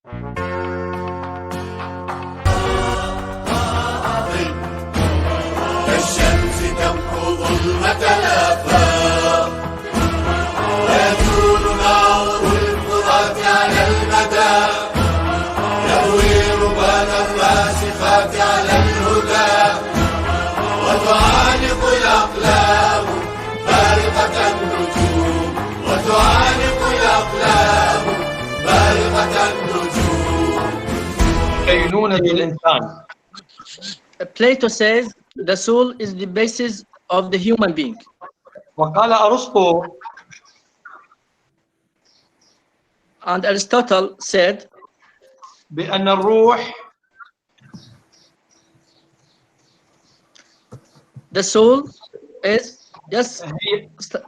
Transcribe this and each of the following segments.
كالشمس تمحو ظلمة الآفاق ويزول نار الفرات على المدى يروي ربان الراسخات على الهدى وتعانق الأقلام بارقة النجوم وتعانق الأقلام بارقة النجوم. كينونة الإنسان. Plato says the soul is the basis of the human being. وقال أرسطو And Aristotle said بأن الروح the soul is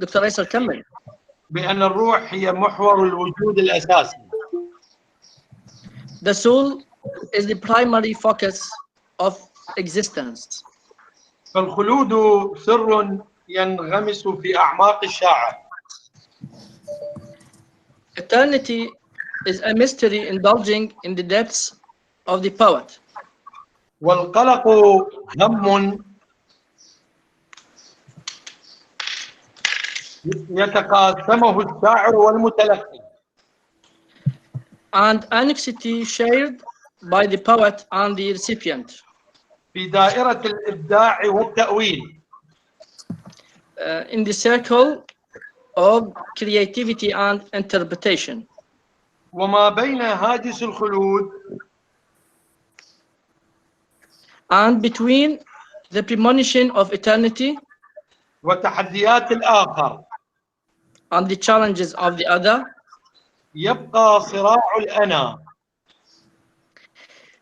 دكتور أيسر كمل. بأن الروح هي محور الوجود الأساسي. The soul is the primary focus of existence. فالخلود سر ينغمس في أعماق الشاعر. Eternity is a mystery indulging in the depths of the poet. والقلق هم يتقاسمه الشاعر والمتلقي. And anxiety shared by the poet and the recipient. في دائرة الإبداع والتأويل. In the circle of creativity and interpretation. وما بين هاجس الخلود and between the premonition of eternity وتحديات الآخر and the challenges of the other, يبقى صراع الأنا.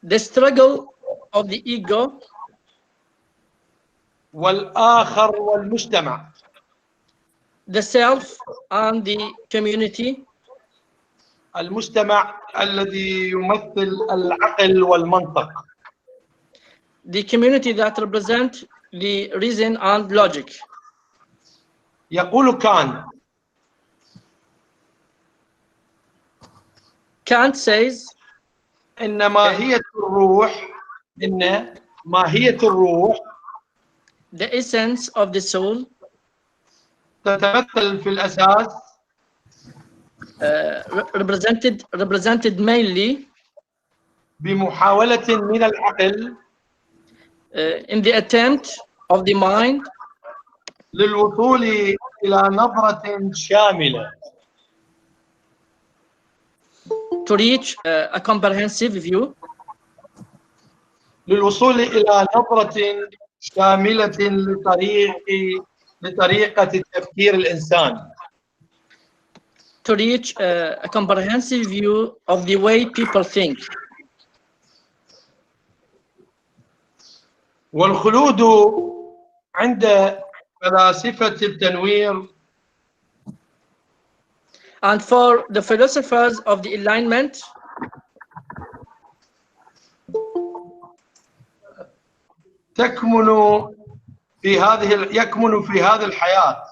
the struggle of the ego والآخر والمجتمع. the self and the community. المجتمع الذي يمثل العقل والمنطق. The community that represent the reason and logic. يقول Kant says إن ماهية الروح the essence of the soul تتمثل في الأساس represented mainly بمحاولة من العقل in the attempt of the mind للوصول إلى نظرة شاملة. to reach a comprehensive view. للوصول إلى نظرة شاملة لطريقة تفكير الإنسان. To reach a comprehensive view of the way people think. والخلود عند فلاسفة التنوير And for the philosophers of the alignment, يكمن في هذه الحياة.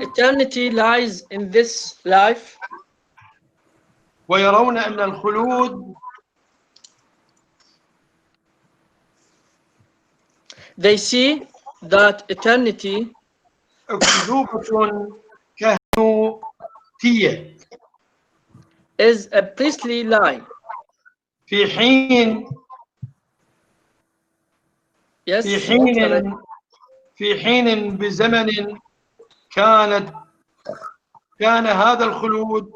eternity lies in this life. ويرون أن الخلود They see that eternity أكذوبة كهنوتية is a priestly lie. في حين Yes. في حين بزمن كان هذا الخلود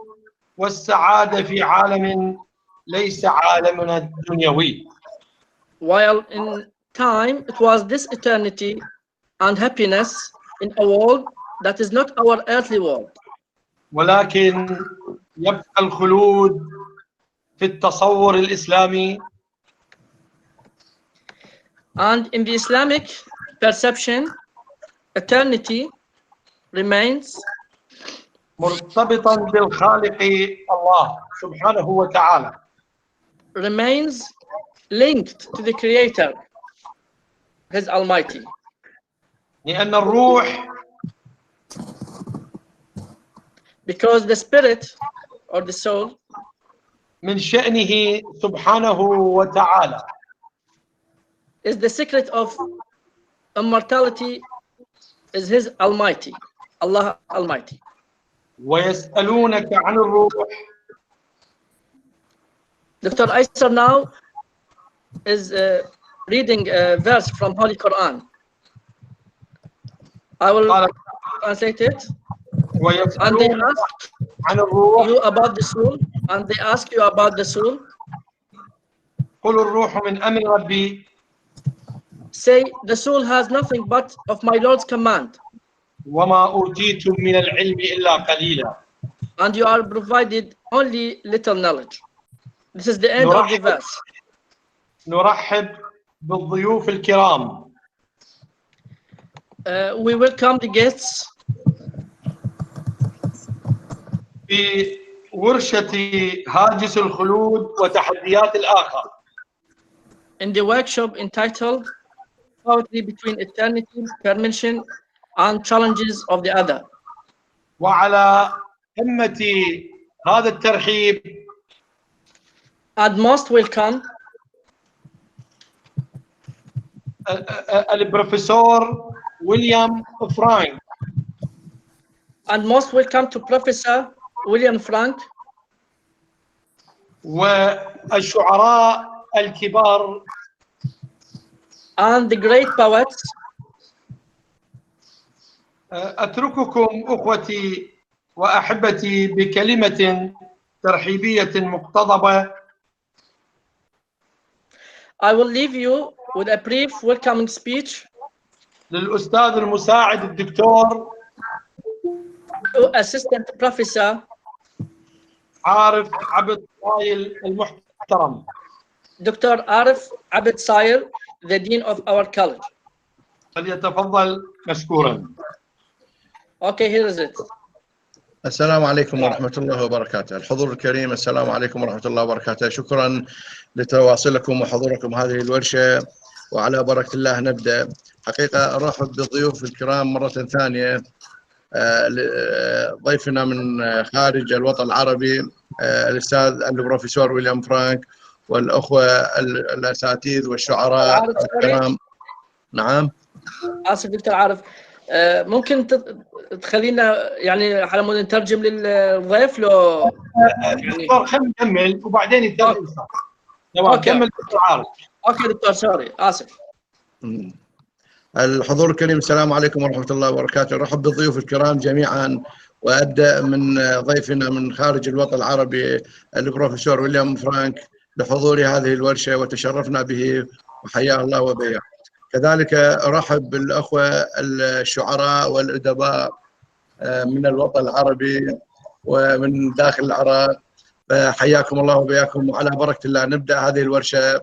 والسعادة في عالم ليس عالمنا الدنيوي. While in time it was this eternity and happiness in a world that is not our earthly world. ولكن يبقى الخلود في التصور الإسلامي. And in the Islamic perception, eternity remains مرتبطا بالخالق الله سبحانه وتعالى. remains linked to the Creator, His Almighty. لأن الروح Because the spirit or the soul من شأنه سبحانه وتعالى is the secret of immortality is his Almighty, Allah Almighty. ويسألونك عن الروح. Dr. Aysar now is reading a verse from Holy Quran. I will translate it. And they ask عن الروح. you about the soul. And they ask you about the soul. قل الروح من أمر ربي. Say, the soul has nothing but of my Lord's command. وما أوتيتم من العلم إلا قليلا. And you are provided only little knowledge. This is the end of the verse. نرحب بالضيوف الكرام. We welcome the guests في ورشة هاجس الخلود وتحديات الآخر. in the workshop entitled Poetry Between Eternity, Permission, and Challenges of the Other. وعلى قمة هذا الترحيب And most welcome البروفيسور ويليام فرانك. and most welcome to Professor William Frank والشعراء الكبار and the great poets. أترككم أخوتي وأحبتي بكلمة ترحيبية مقتضبة. I will leave you with a brief welcoming speech للأستاذ المساعد الدكتور to Assistant Professor عارف عبد صايل المحترم. Dr. Arif Abed Sayer, the Dean of our college. فليتفضل مشكورا. Okay, here is it. السلام عليكم ورحمة الله وبركاته. الحضور الكريم، السلام عليكم ورحمة الله وبركاته. شكرا لتواصلكم وحضوركم هذه الورشة، وعلى بركة الله نبدأ. حقيقة أرحب بالضيوف الكرام مرة ثانية، ضيفنا من خارج الوطن العربي الأستاذ البروفيسور ويليام فرانك، والأخوة الأساتذة والشعراء الكرام. نعم. آسف دكتور عارف، ممكن تخلينا يعني على مود نترجم للضيف لو دكتور خلينا نكمل وبعدين يترجم. تمام كمل دكتور عارف. اوكي دكتور سوري آسف. الحضور الكريم، السلام عليكم ورحمة الله وبركاته. أرحب بالضيوف الكرام جميعا، وأبدأ من ضيفنا من خارج الوطن العربي البروفيسور ويليام فرانك لحضور هذه الورشة، وتشرفنا به وحياه الله وبياه. كذلك أرحب بالأخوة الشعراء والأدباء من الوطن العربي ومن داخل العراق، حياكم الله وبياكم، وعلى بركة الله نبدأ هذه الورشة.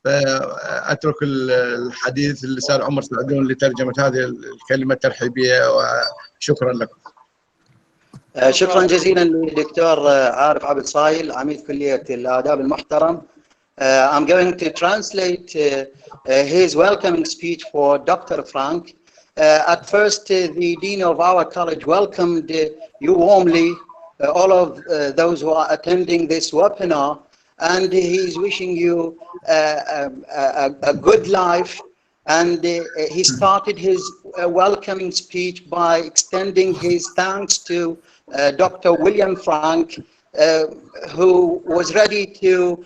فأترك الحديث للأستاذ عمر سعدون لترجمة هذه الكلمة الترحيبية، وشكرا لكم. شكرا جزيلا للدكتور عارف عبد صايل عميد كلية الآداب المحترم. I'm going to translate his welcoming speech for Dr. Frank. At first, the Dean of our college welcomed you warmly, all of those who are attending this webinar, and he's wishing you a good life. And he started his welcoming speech by extending his thanks to Dr. William Frank, who was ready to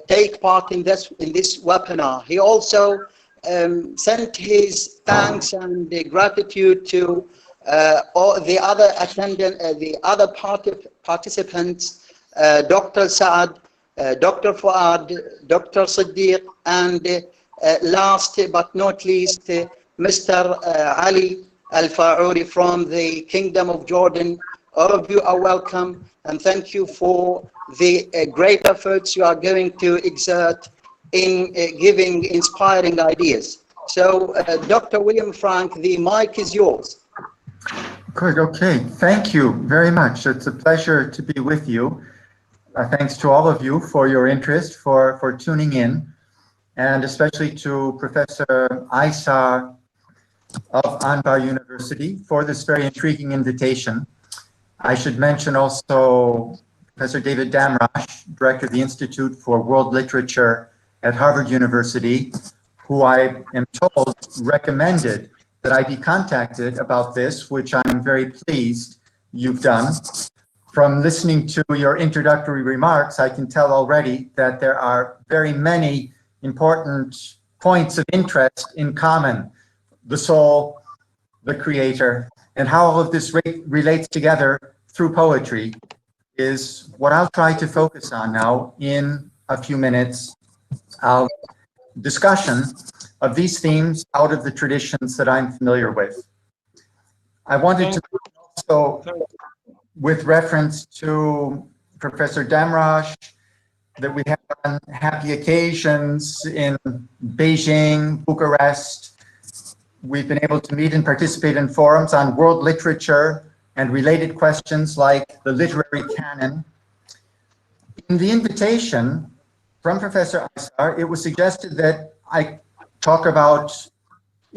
take part in this webinar. He also sent his thanks and gratitude to all the other participants, Dr. Saad, Dr. Fuad, Dr. Siddiq, and last but not least, Mr. Ali Al-Fa'uri from the Kingdom of Jordan. All of you are welcome, and thank you for the great efforts you are going to exert in giving inspiring ideas. So, Dr. William Frank, the mic is yours. Good, okay. Thank you very much. It's a pleasure to be with you. Thanks to all of you for your interest, for tuning in, and especially to Professor Aysar of Anbar University for this very intriguing invitation. I should mention also Professor David Damrosch, Director of the Institute for World Literature at Harvard University, who I am told recommended that I be contacted about this, which I'm very pleased you've done. From listening to your introductory remarks, I can tell already that there are very many important points of interest in common: the soul, the creator, and how all of this relates together through poetry is what I'll try to focus on now in a few minutes of discussion of these themes out of the traditions that I'm familiar with. I wanted to also, with reference to Professor Damrosch, that we have on happy occasions in Beijing, Bucharest. We've been able to meet and participate in forums on world literature and related questions like the literary canon. In the invitation from Professor Aysar, it was suggested that I talk about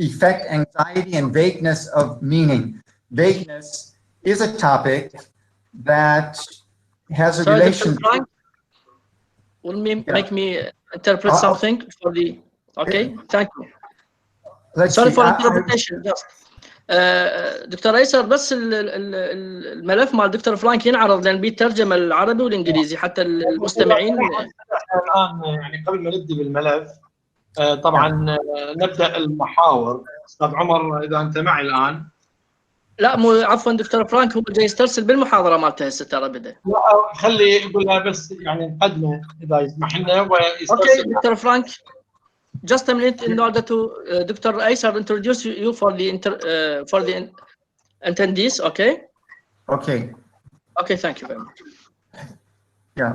effect, anxiety, and vagueness of meaning. Vagueness is a topic that has a relation. Frank, will make me interpret something for the. Okay, thank you. Sorry for interpretation. Just دكتور ايسر، بس الملف مع الدكتور فرانك ينعرض لان بيترجم العربي والانجليزي حتى المستمعين. الان يعني قبل ما نبدا بالملف طبعا نبدا المحاور. استاذ عمر اذا انت معي الان. لا مو عفوا دكتور فرانك، هو جاي يسترسل بالمحاضره مالته هسه ترى بدا. لا خلي يقولها بس يعني نقدمه اذا يسمح لنا ويسترسل. اوكي دكتور فرانك. Just a minute in order to Dr. Aysar introduce you for the attendees, okay? Okay. Okay, thank you very much. Yeah,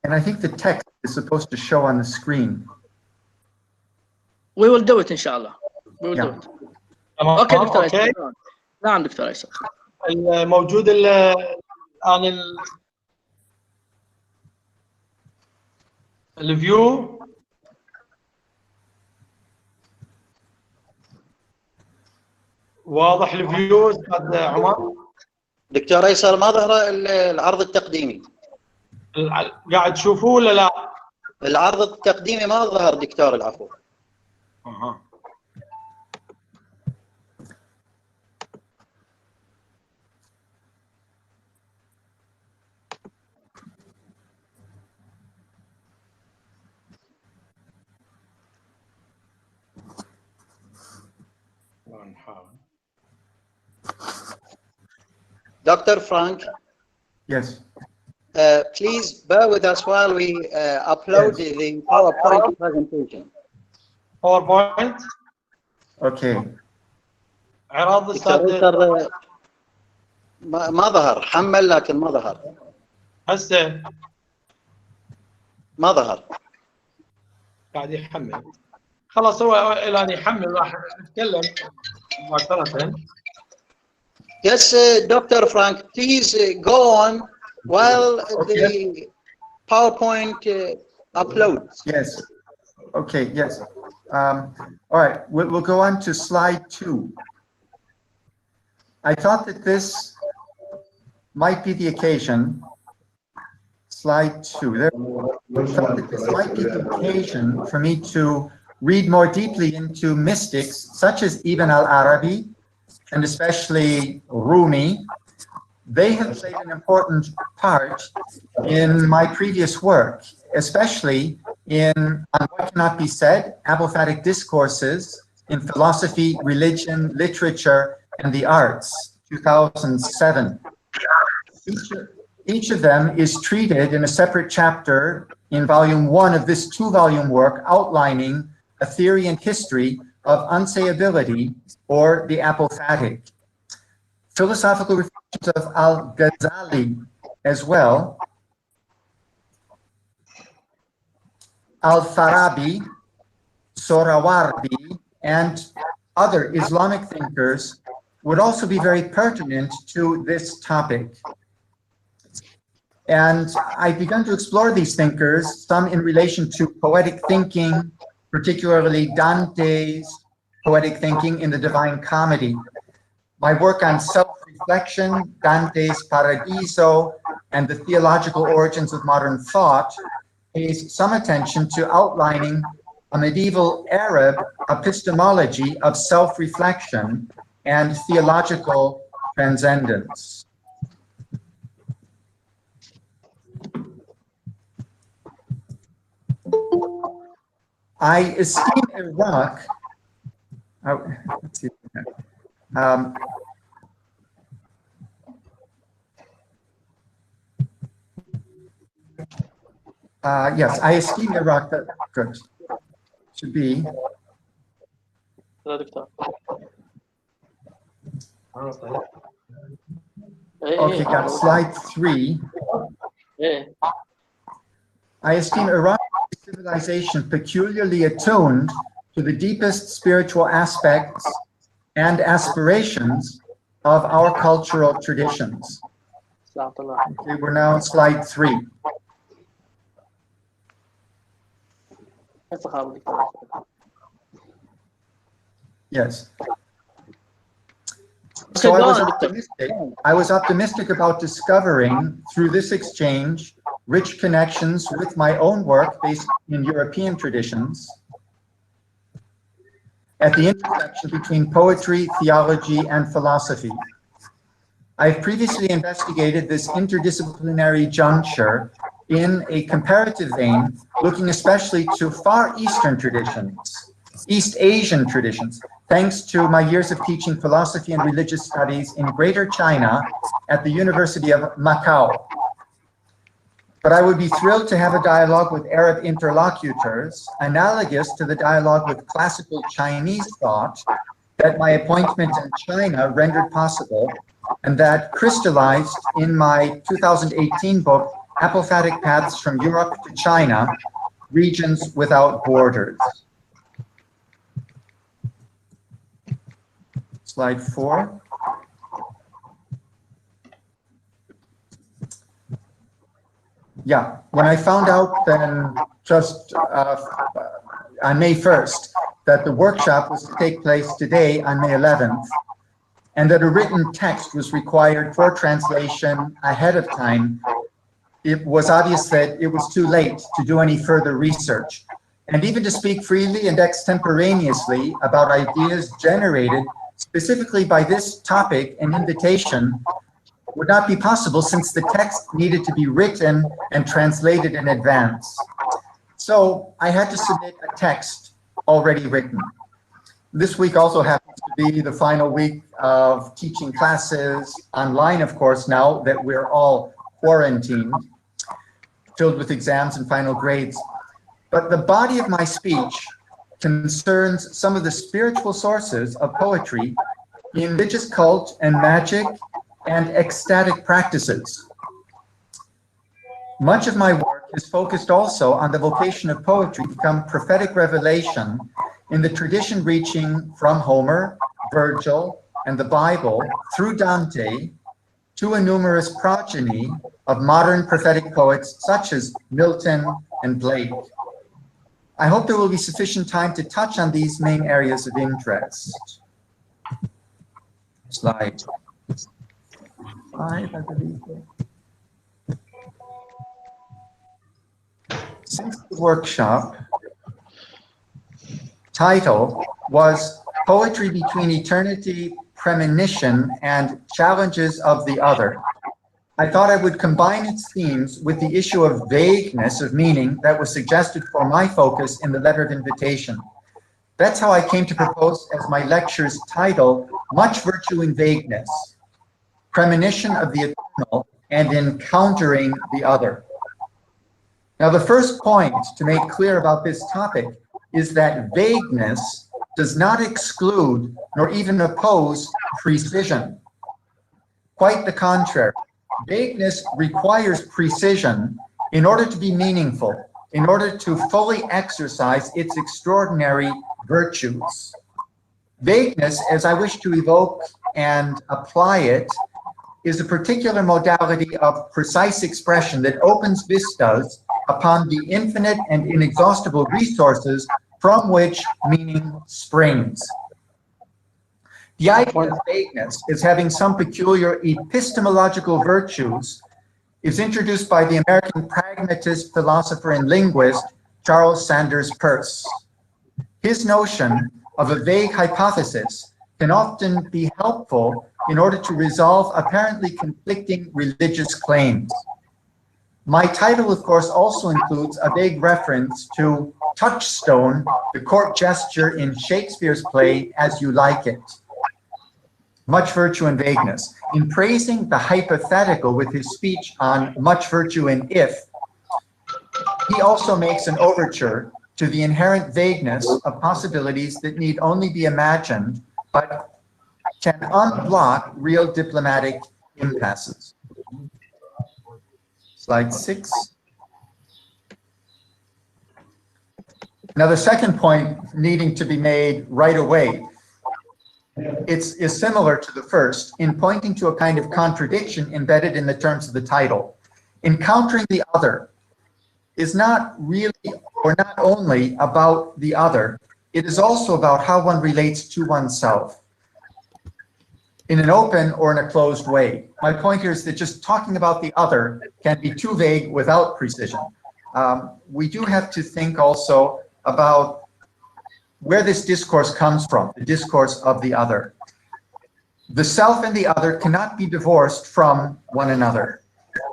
and I think the text is supposed to show on the screen. We will do it, inshallah. We will do it. Okay, Dr. Aysar. نعم دكتور أيسر. الموجود الآن الفيو. واضح الفيو استاذ عمر؟ دكتور ايسر ما ظهر العرض التقديمي. قاعد تشوفوه ولا لا؟ العرض التقديمي ما ظهر دكتور، العفو. اها. Dr. Frank. Yes. Please bear with us while we upload the PowerPoint presentation. PowerPoint. Okay. عراض استاذ ما ظهر، حمل لكن ما ظهر. هسه ما ظهر. قاعد يحمل. خلاص هو الى ان يحمل راح نتكلم مباشرة. Yes, Dr. Frank, please go on while the PowerPoint uploads. Yes. Okay, yes. All right, we'll go on to slide 2. I thought that this might be the occasion. Slide 2. I thought that this might be the occasion for me to read more deeply into mystics such as Ibn al-Arabi, and especially Rumi. They have played an important part in my previous work, especially on What Cannot Be Said, Apophatic Discourses in Philosophy, Religion, Literature, and the Arts, 2007. Each of them is treated in a separate chapter in volume 1 of this 2-volume work outlining a theory and history of unsayability or the apophatic. Philosophical reflections of Al-Ghazali as well. Al-Farabi, Sohrawardi, and other Islamic thinkers would also be very pertinent to this topic. And I've begun to explore these thinkers, some in relation to poetic thinking, particularly Dante's poetic thinking in the Divine Comedy. My work on self-reflection, Dante's Paradiso, and the theological origins of modern thought pays some attention to outlining a medieval Arab epistemology of self-reflection and theological transcendence. I esteem Iraq, let's see, yes, I esteem Iraq, good, should be. Okay, got slide 3. I esteem Iraq civilization peculiarly attuned to the deepest spiritual aspects and aspirations of our cultural traditions. Okay, we're now on slide 3. Yes. So I was optimistic about discovering through this exchange rich connections with my own work based in European traditions at the intersection between poetry, theology, and philosophy. I've previously investigated this interdisciplinary juncture in a comparative vein, looking especially to Far Eastern traditions, East Asian traditions, thanks to my years of teaching philosophy and religious studies in Greater China at the University of Macau. But I would be thrilled to have a dialogue with Arab interlocutors analogous to the dialogue with classical Chinese thought that my appointment in China rendered possible, and that crystallized in my 2018 book, Apophatic Paths from Europe to China, Regions Without Borders. Slide 4. Yeah, when I found out then just on May 1st that the workshop was to take place today on May 11th, and that a written text was required for translation ahead of time, it was obvious that it was too late to do any further research. And even to speak freely and extemporaneously about ideas generated specifically by this topic and invitation would not be possible, since the text needed to be written and translated in advance. So I had to submit a text already written. This week also happens to be the final week of teaching classes online, of course, now that we're all quarantined, filled with exams and final grades. But the body of my speech concerns some of the spiritual sources of poetry in religious cult and magic and ecstatic practices. Much of my work is focused also on the vocation of poetry to become prophetic revelation in the tradition reaching from Homer, Virgil, and the Bible through Dante to a numerous progeny of modern prophetic poets such as Milton and Blake. I hope there will be sufficient time to touch on these main areas of interest. Slide 5, I believe. Since the workshop title was Poetry Between Eternity, Premonition, and Challenges of the Other, I thought I would combine its themes with the issue of vagueness of meaning that was suggested for my focus in the letter of invitation. That's how I came to propose as my lecture's title, Much Virtue in Vagueness, Premonition of the Eternal and Encountering the Other. Now, the first point to make clear about this topic is that vagueness does not exclude nor even oppose precision. Quite the contrary. Vagueness requires precision in order to be meaningful, in order to fully exercise its extraordinary virtues. Vagueness, as I wish to evoke and apply it, is a particular modality of precise expression that opens vistas upon the infinite and inexhaustible resources from which meaning springs. The idea of vagueness is having some peculiar epistemological virtues is introduced by the American pragmatist, philosopher, and linguist, Charles Sanders Peirce. His notion of a vague hypothesis can often be helpful in order to resolve apparently conflicting religious claims. My title, of course, also includes a vague reference to Touchstone, the court gesture in Shakespeare's play As You Like It. Much virtue and vagueness. In praising the hypothetical with his speech on much virtue and if, he also makes an overture to the inherent vagueness of possibilities that need only be imagined, but can unblock real diplomatic impasses. Slide 6. Now, the second point needing to be made right away is similar to the first in pointing to a kind of contradiction embedded in the terms of the title. Encountering the other is not really, or not only about the other, it is also about how one relates to oneself in an open or in a closed way. My point here is that just talking about the other can be too vague without precision. We do have to think also about where this discourse comes from, the discourse of the other. The self and the other cannot be divorced from one another.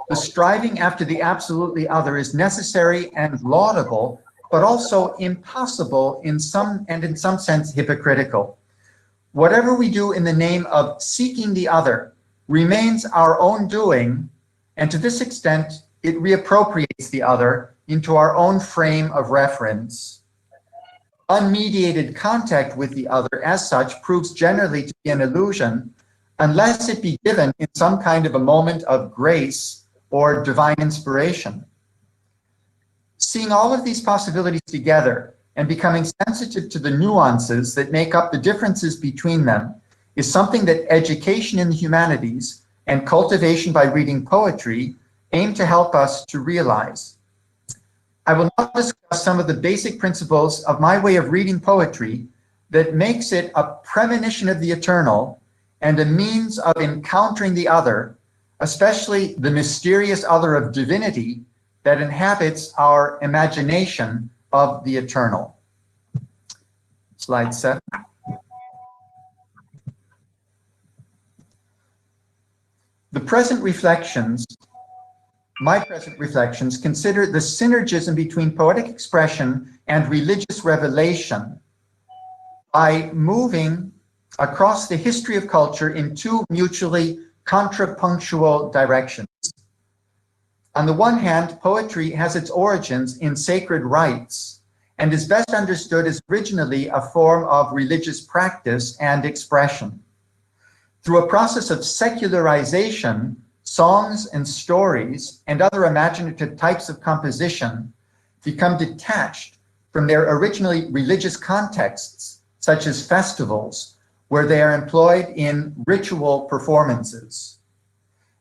The striving after the absolutely other is necessary and laudable, but also impossible in some sense hypocritical. Whatever we do in the name of seeking the other remains our own doing, and to this extent, it reappropriates the other into our own frame of reference. Unmediated contact with the other as such proves generally to be an illusion unless it be given in some kind of a moment of grace or divine inspiration. Seeing all of these possibilities together and becoming sensitive to the nuances that make up the differences between them is something that education in the humanities and cultivation by reading poetry aim to help us to realize. I will now discuss some of the basic principles of my way of reading poetry that makes it a premonition of the eternal and a means of encountering the other, especially the mysterious other of divinity that inhabits our imagination of the eternal. Slide 7. My present reflections consider the synergism between poetic expression and religious revelation by moving across the history of culture in two mutually contrapunctual directions. On the one hand, poetry has its origins in sacred rites and is best understood as originally a form of religious practice and expression. Through a process of secularization, songs and stories and other imaginative types of composition become detached from their originally religious contexts, such as festivals, where they are employed in ritual performances.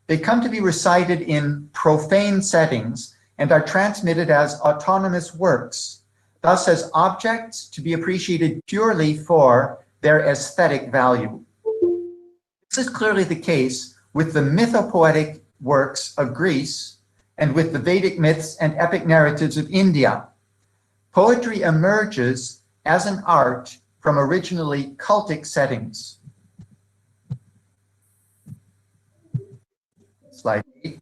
They come to be recited in profane settings and are transmitted as autonomous works, thus as objects to be appreciated purely for their aesthetic value. This is clearly the case with the mythopoetic works of Greece and with the Vedic myths and epic narratives of India. Poetry emerges as an art from originally cultic settings. Slide 8.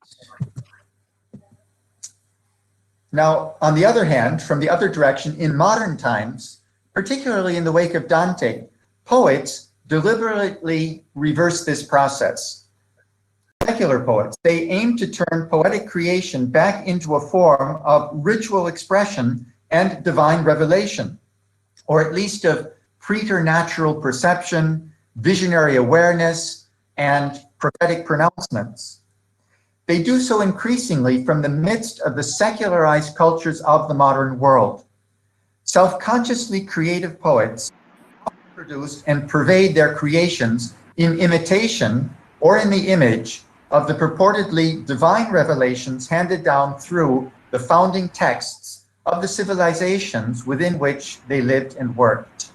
Now, on the other hand, from the other direction, in modern times, particularly in the wake of Dante, poets deliberately reverse this process. Secular poets, they aim to turn poetic creation back into a form of ritual expression and divine revelation, or at least of preternatural perception, visionary awareness, and prophetic pronouncements. They do so increasingly from the midst of the secularized cultures of the modern world. Self-consciously creative poets produce and pervade their creations in imitation or in the image of the purportedly divine revelations handed down through the founding texts of the civilizations within which they lived and worked.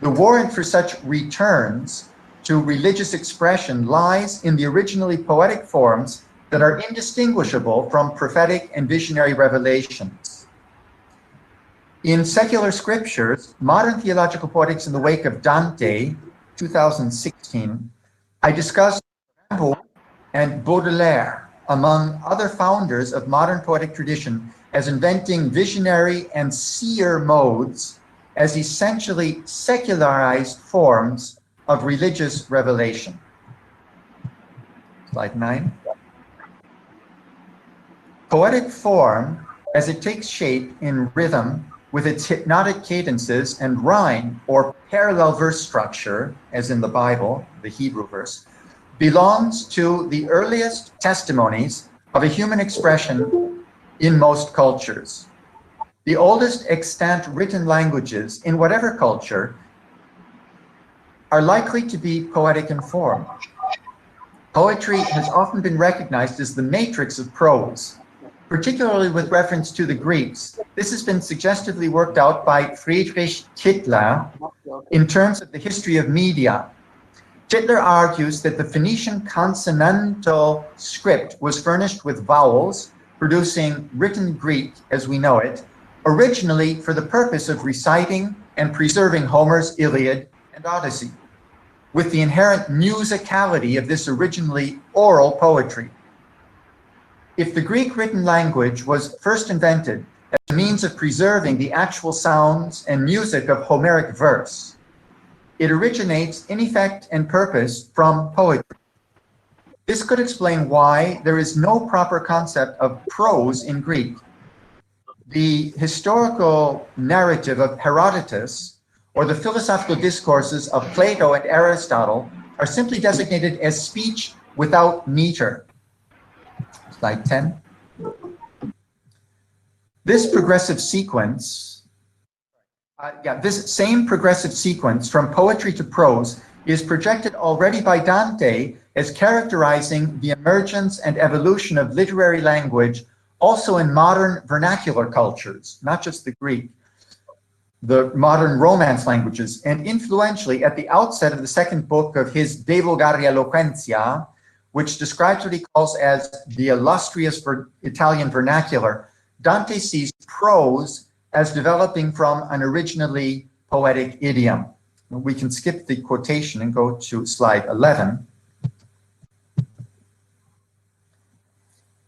The warrant for such returns to religious expression lies in the originally poetic forms that are indistinguishable from prophetic and visionary revelations. In secular scriptures, modern theological poetics in the wake of Dante, 2016, I discussed Rimbaud and Baudelaire, among other founders of modern poetic tradition, as inventing visionary and seer modes as essentially secularized forms of religious revelation. Slide 9. Poetic form, as it takes shape in rhythm with its hypnotic cadences and rhyme or parallel verse structure, as in the Bible, the Hebrew verse, belongs to the earliest testimonies of a human expression in most cultures. The oldest extant written languages in whatever culture are likely to be poetic in form. Poetry has often been recognized as the matrix of prose, particularly with reference to the Greeks. This has been suggestively worked out by Friedrich Kittler in terms of the history of media. Kittler argues that the Phoenician consonantal script was furnished with vowels, producing written Greek as we know it, originally for the purpose of reciting and preserving Homer's Iliad and Odyssey, with the inherent musicality of this originally oral poetry. If the Greek written language was first invented as a means of preserving the actual sounds and music of Homeric verse, it originates in effect and purpose from poetry. This could explain why there is no proper concept of prose in Greek. The historical narrative of Herodotus or the philosophical discourses of Plato and Aristotle are simply designated as speech without meter. Slide 10. This progressive sequence, this same progressive sequence from poetry to prose is projected already by Dante as characterizing the emergence and evolution of literary language also in modern vernacular cultures, not just the Greek, the modern Romance languages, and influentially at the outset of the second book of his De Vulgari Eloquentia, which describes what he calls as the illustrious Italian vernacular, Dante sees prose as developing from an originally poetic idiom. We can skip the quotation and go to slide 11.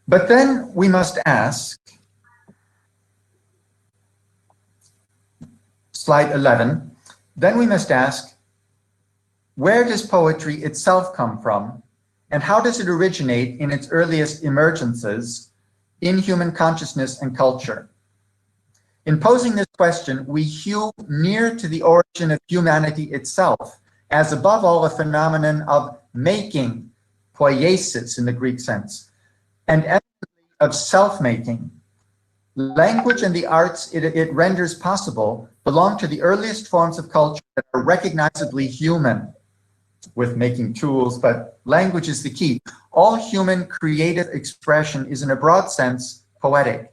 But then we must ask, slide 11, then we must ask, where does poetry itself come from? And how does it originate in its earliest emergences in human consciousness and culture? In posing this question, we hew near to the origin of humanity itself, as above all a phenomenon of making, poiesis in the Greek sense, and of self-making. Language and the arts it renders possible belong to the earliest forms of culture that are recognizably human, with making tools, but language is the key. All human creative expression is in a broad sense poetic.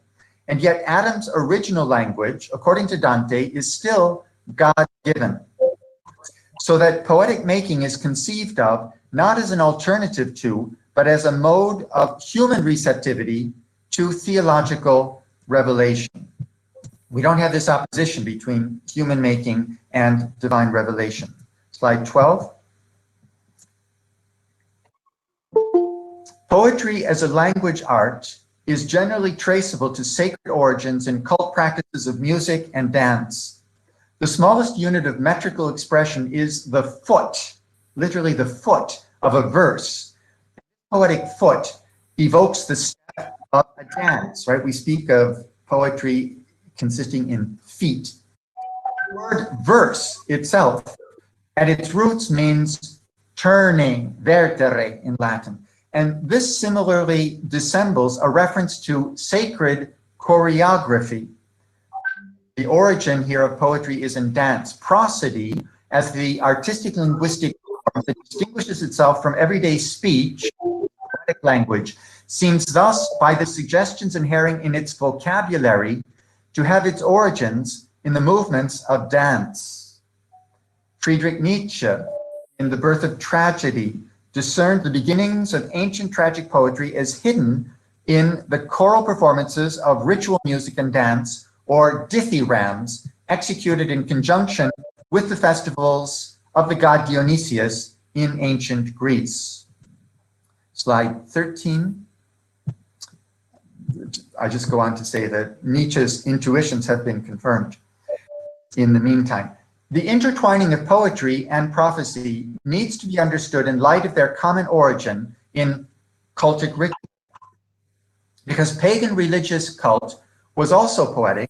And yet Adam's original language, according to Dante, is still God-given. So that poetic making is conceived of not as an alternative to, but as a mode of human receptivity to theological revelation. We don't have this opposition between human making and divine revelation. Slide 12. Poetry as a language art is generally traceable to sacred origins and cult practices of music and dance. The smallest unit of metrical expression is the foot, literally the foot of a verse. Poetic foot evokes the step of a dance, right? We speak of poetry consisting in feet. The word verse itself, at its roots, means turning, vertere in Latin. And this similarly dissembles a reference to sacred choreography. The origin here of poetry is in dance. Prosody, as the artistic linguistic form that distinguishes itself from everyday speech, poetic language, seems thus, by the suggestions inherent in its vocabulary, to have its origins in the movements of dance. Friedrich Nietzsche, in The Birth of Tragedy, discerned the beginnings of ancient tragic poetry as hidden in the choral performances of ritual music and dance, or dithyrambs, executed in conjunction with the festivals of the god Dionysius in ancient Greece. Slide 13. I just go on to say that Nietzsche's intuitions have been confirmed in the meantime. The intertwining of poetry and prophecy needs to be understood in light of their common origin in cultic ritual. Because pagan religious cult was also poetic,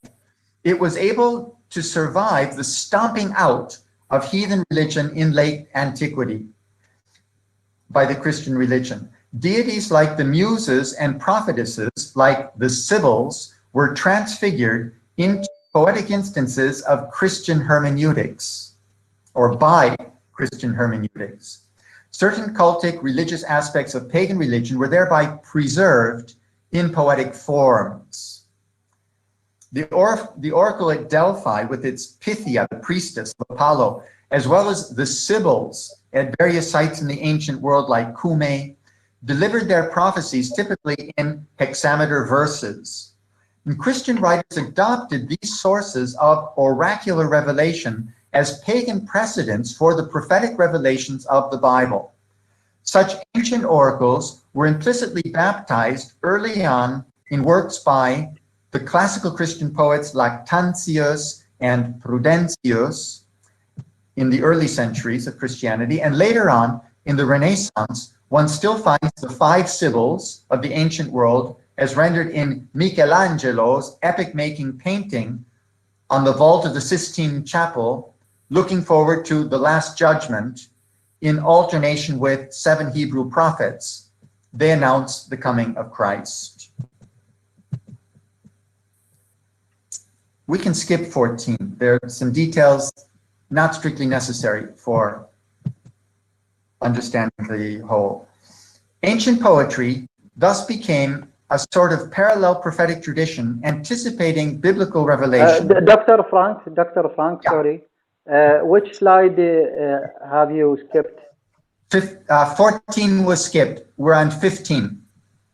it was able to survive the stomping out of heathen religion in late antiquity by the Christian religion. Deities like the muses and prophetesses, like the sibyls, were transfigured into poetic instances of Christian hermeneutics, or by Christian hermeneutics. Certain cultic religious aspects of pagan religion were thereby preserved in poetic forms. The oracle at Delphi, with its Pythia, the priestess of Apollo, as well as the sibyls at various sites in the ancient world like Cumae, delivered their prophecies typically in hexameter verses. And Christian writers adopted these sources of oracular revelation as pagan precedents for the prophetic revelations of the Bible. Such ancient oracles were implicitly baptized early on in works by the classical Christian poets Lactantius and Prudentius in the early centuries of Christianity, and later on in the Renaissance, one still finds the 5 sibyls of the ancient world as rendered in Michelangelo's epic-making painting on the vault of the Sistine Chapel, looking forward to the Last Judgment in alternation with 7 Hebrew prophets. They announce the coming of Christ. We can skip 14. There are some details not strictly necessary for understanding the whole. Ancient poetry thus became a sort of parallel prophetic tradition anticipating biblical revelation. Dr. Frank, yeah. Sorry. Which slide have you skipped? 14 was skipped. We're on 15.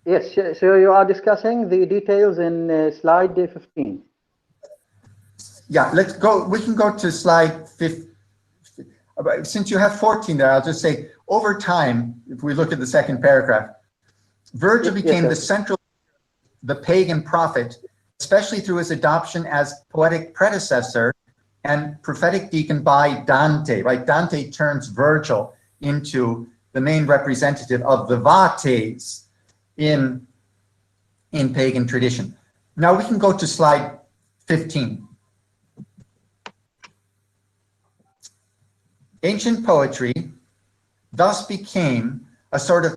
Yes, so you are discussing the details in slide 15. Yeah, let's go. We can go to slide 15. Since you have 14 there, I'll just say, over time, if we look at the second paragraph, Virgil became the central, the pagan prophet, especially through his adoption as poetic predecessor and prophetic deacon by Dante, right? Dante turns Virgil into the main representative of the Vates in pagan tradition. Now we can go to slide 15. Ancient poetry thus became a sort of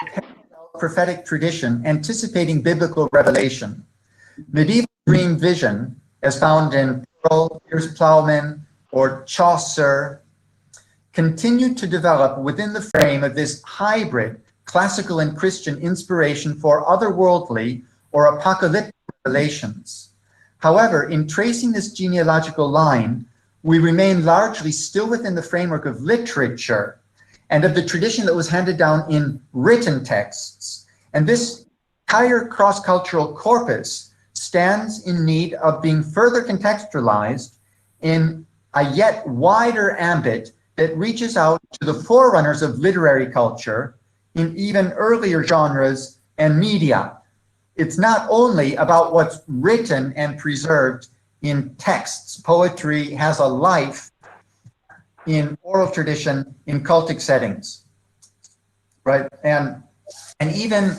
prophetic tradition anticipating biblical revelation. Medieval dream vision, as found in Pearl, Piers Plowman, or Chaucer, continued to develop within the frame of this hybrid classical and Christian inspiration for otherworldly or apocalyptic revelations. However, in tracing this genealogical line, we remain largely still within the framework of literature and of the tradition that was handed down in written texts. And this entire cross-cultural corpus stands in need of being further contextualized in a yet wider ambit that reaches out to the forerunners of literary culture in even earlier genres and media. It's not only about what's written and preserved in texts. Poetry has a life in oral tradition, in cultic settings, right? And even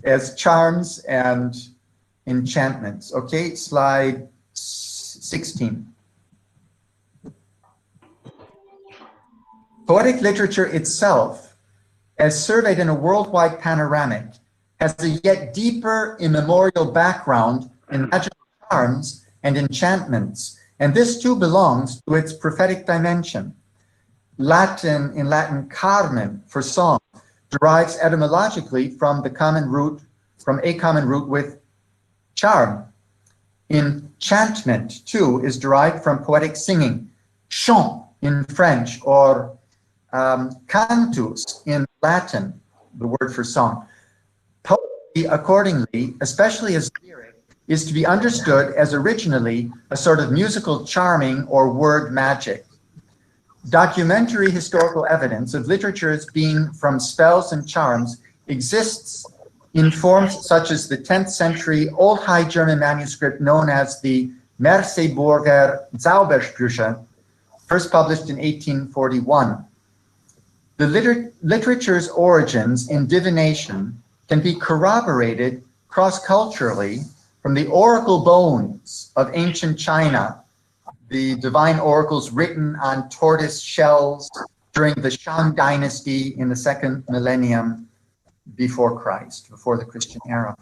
as charms and enchantments. Okay, slide 16. Poetic literature itself, as surveyed in a worldwide panoramic, has a yet deeper immemorial background in magical charms and enchantments, and this too belongs to its prophetic dimension. In Latin, carmen, for song, derives etymologically from a common root with charm. Enchantment, too, is derived from poetic singing, chant in French, or cantus in Latin, the word for song. Poetry, accordingly, especially as lyric, is to be understood as originally a sort of musical charming or word magic. Documentary historical evidence of literature's being from spells and charms exists in forms such as the 10th century Old High German manuscript known as the Merseburger Zaubersprüche, first published in 1841. The literature's origins in divination can be corroborated cross-culturally from the oracle bones of ancient China, the divine oracles written on tortoise shells during the Shang dynasty in the 2nd millennium before Christ, before the Christian era.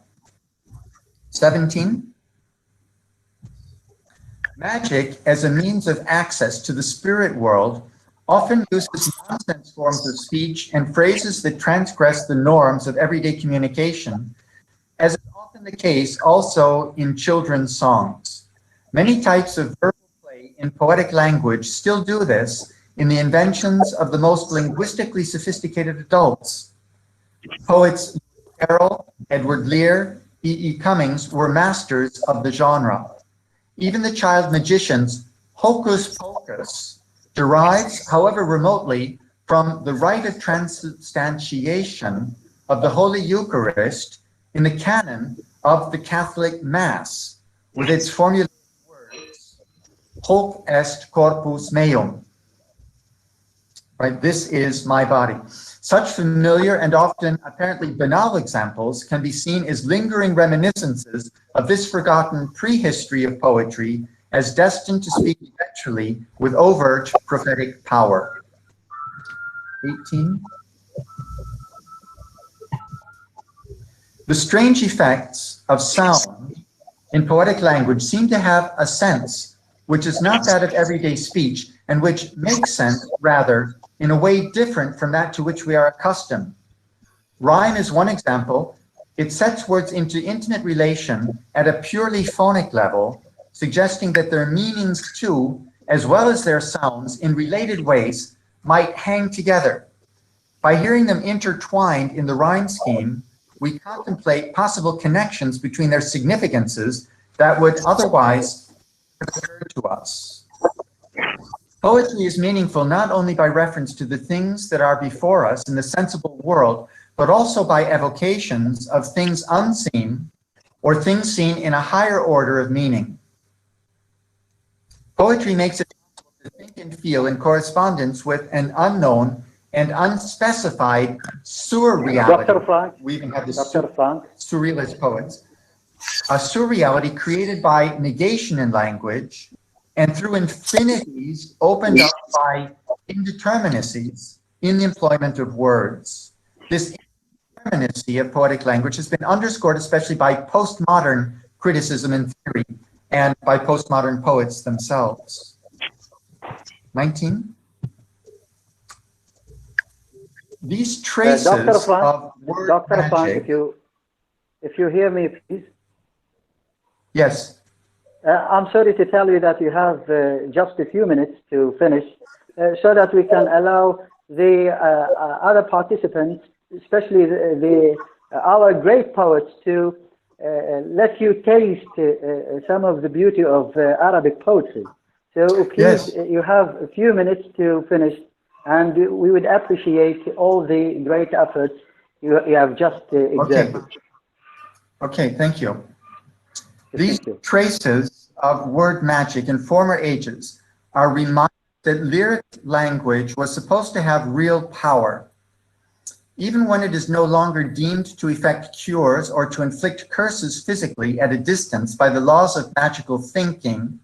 17. Magic as a means of access to the spirit world often uses nonsense forms of speech and phrases that transgress the norms of everyday communication, as is often the case also in children's songs. Many types of verbal play in poetic language still do this in the inventions of the most linguistically sophisticated adults. Poets Carroll, Edward Lear, E.E. Cummings were masters of the genre. Even the child magician's hocus pocus derives, however remotely, from the rite of transubstantiation of the Holy Eucharist in the canon of the Catholic Mass, with its formulated words, hoc est corpus meum. Right, this is my body. Such familiar and often apparently banal examples can be seen as lingering reminiscences of this forgotten prehistory of poetry as destined to speak eventually with overt prophetic power. 18. The strange effects of sound in poetic language seem to have a sense which is not that of everyday speech and which makes sense rather in a way different from that to which we are accustomed. Rhyme is one example. It sets words into intimate relation at a purely phonic level, suggesting that their meanings too, as well as their sounds in related ways, might hang together. By hearing them intertwined in the rhyme scheme, we contemplate possible connections between their significances that would otherwise occur to us. Poetry is meaningful not only by reference to the things that are before us in the sensible world, but also by evocations of things unseen or things seen in a higher order of meaning. Poetry makes it possible to think and feel in correspondence with an unknown and unspecified surreality. Dr. Frank, we even have this Frank. Surrealist poets. A surreality created by negation in language and through infinities opened up by indeterminacies in the employment of words. This indeterminacy of poetic language has been underscored especially by postmodern criticism and theory and by postmodern poets themselves. 19. These traces Dr. Frank, of word Dr. magic. Frank, if you hear me, please. Yes. I'm sorry to tell you that you have just a few minutes to finish so that we can allow the other participants, especially our great poets, to let you taste some of the beauty of Arabic poetry. So please, Yes. you have a few minutes to finish, and we would appreciate all the great efforts you have just exerted. Okay, thank you. These traces of word magic in former ages are reminders that lyric language was supposed to have real power. Even when it is no longer deemed to effect cures or to inflict curses physically at a distance by the laws of magical thinking,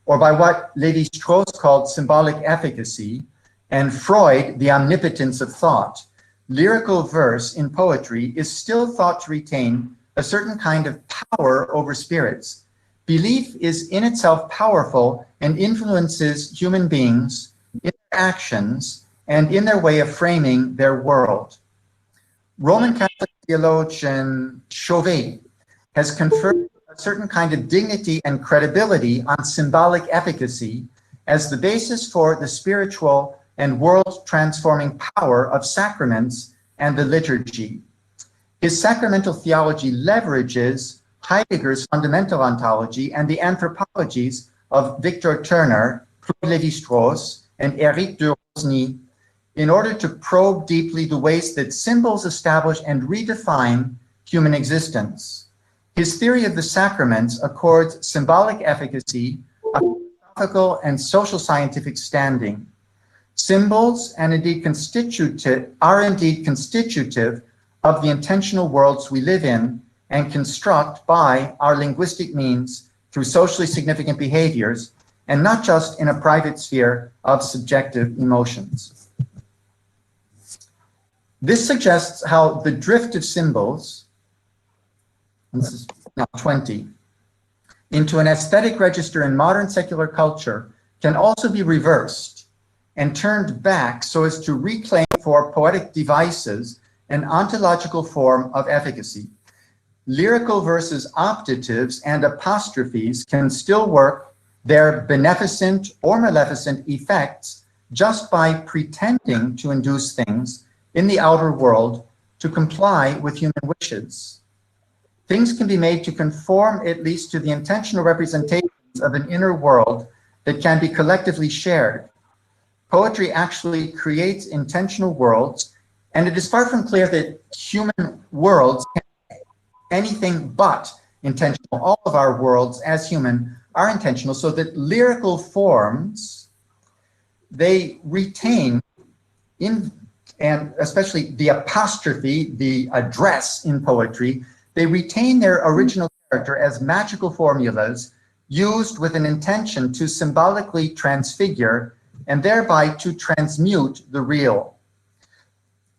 or by what Lévi-Strauss called symbolic efficacy, and Freud the omnipotence of thought, lyrical verse in poetry is still thought to retain a certain kind of power over spirits. Belief is in itself powerful and influences human beings in their actions and in their way of framing their world. Roman Catholic theologian Chauvet has conferred a certain kind of dignity and credibility on symbolic efficacy as the basis for the spiritual and world-transforming power of sacraments and the liturgy. His sacramental theology leverages Heidegger's fundamental ontology and the anthropologies of Victor Turner, Claude Lévi-Strauss, and Éric de Rosny in order to probe deeply the ways that symbols establish and redefine human existence. His theory of the sacraments accords symbolic efficacy, a philosophical and social scientific standing. Symbols are indeed constitutive of the intentional worlds we live in and construct by our linguistic means through socially significant behaviors, and not just in a private sphere of subjective emotions. This suggests how the drift of symbols, and this is now 20, into an aesthetic register in modern secular culture can also be reversed and turned back so as to reclaim for poetic devices an ontological form of efficacy. Lyrical verses optatives and apostrophes can still work their beneficent or maleficent effects just by pretending to induce things in the outer world to comply with human wishes. Things can be made to conform at least to the intentional representations of an inner world that can be collectively shared. Poetry actually creates intentional worlds, and it is far from clear that human worlds can be anything but intentional. All of our worlds as human are intentional, so that lyrical forms, they retain and especially the apostrophe, the address in poetry, they retain their original character as magical formulas used with an intention to symbolically transfigure and thereby to transmute the real.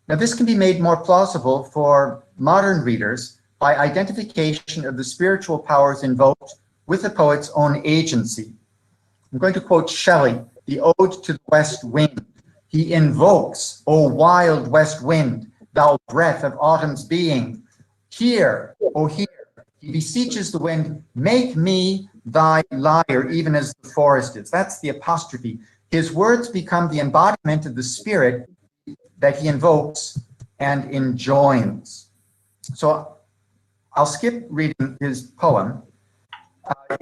Now, this can be made more plausible for modern readers by identification of the spiritual powers invoked with the poet's own agency. I'm going to quote Shelley, the Ode to the West Wind. He invokes, O wild west wind, thou breath of autumn's being. Hear, O hear. He beseeches the wind, make me thy lyre, even as the forest is. That's the apostrophe. His words become the embodiment of the spirit that he invokes and enjoins. So I'll skip reading his poem.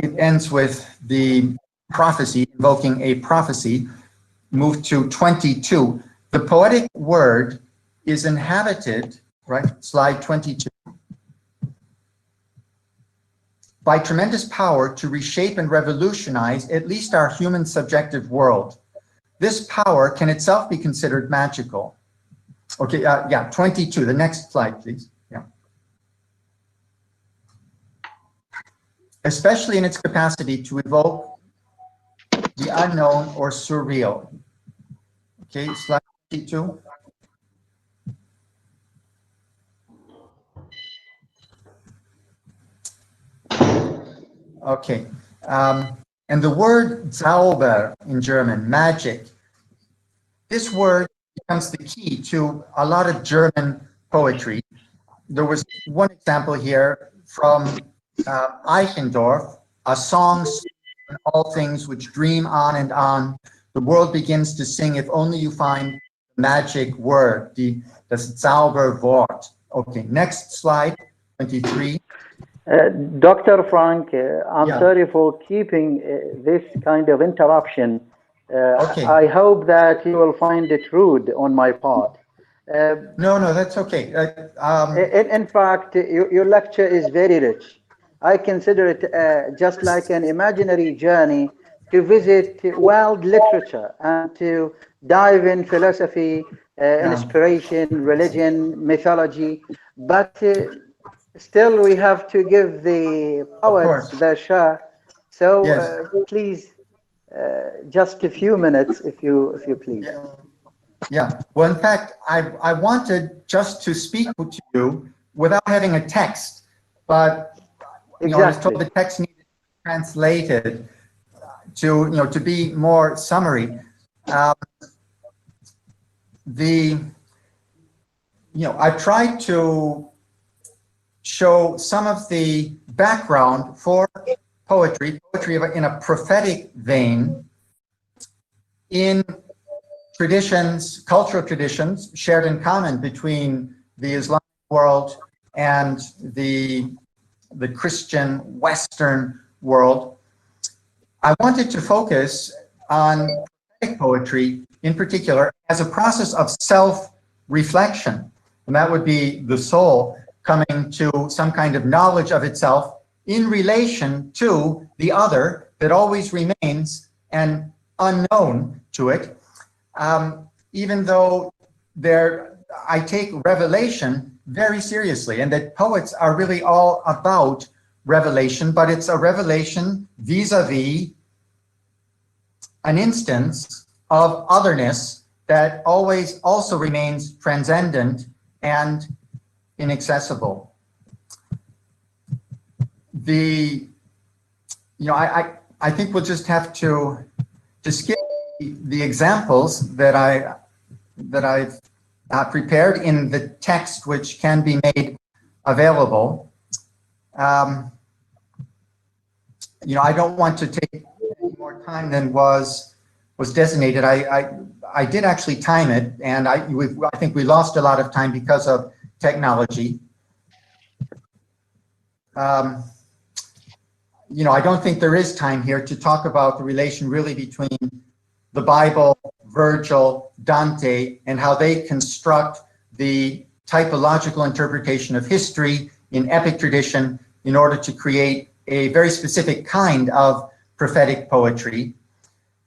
It ends with the prophecy, invoking a prophecy. Move to 22. The poetic word is inhabited, right, slide 22, by tremendous power to reshape and revolutionize at least our human subjective world. This power can itself be considered magical. Okay, yeah, 22, the next slide, please. Yeah. Especially in its capacity to evoke the unknown or surreal. Okay, slide 22. Okay, and the word Zauber in German, magic, this word becomes the key to a lot of German poetry. There was one example here from Eichendorff, a song and all things which dream on and on. The world begins to sing if only you find the magic word, das Zauberwort. Okay, next slide, 23. Dr. Frank, I'm Yeah. sorry for keeping this kind of interruption. Okay. I hope that you will find it rude on my part. No, that's okay. In fact, your lecture is very rich. I consider it just like an imaginary journey to visit world literature and to dive in philosophy, inspiration, religion, mythology. But still, we have to give the poets their share. So Yes. please, just a few minutes, if you please. Yeah. Well, in fact, I wanted just to speak to you without having a text, but I was told the text needed to be translated to be more summary. I tried to show some of the background for poetry in a prophetic vein in traditions, cultural traditions shared in common between the Islamic world and the Christian Western world. I wanted to focus on prophetic poetry in particular as a process of self-reflection. And that would be the soul coming to some kind of knowledge of itself in relation to the other that always remains an unknown to it. Even though I take revelation very seriously, and that poets are really all about revelation, but it's a revelation vis-a-vis an instance of otherness that always also remains transcendent and inaccessible. I think we'll just have to skip the examples that I've prepared in the text, which can be made available. I don't want to take any more time than was designated. I did actually time it, and I think we lost a lot of time because of technology. I don't think there is time here to talk about the relation really between the Bible, Virgil, Dante, and how they construct the typological interpretation of history in epic tradition in order to create a very specific kind of prophetic poetry,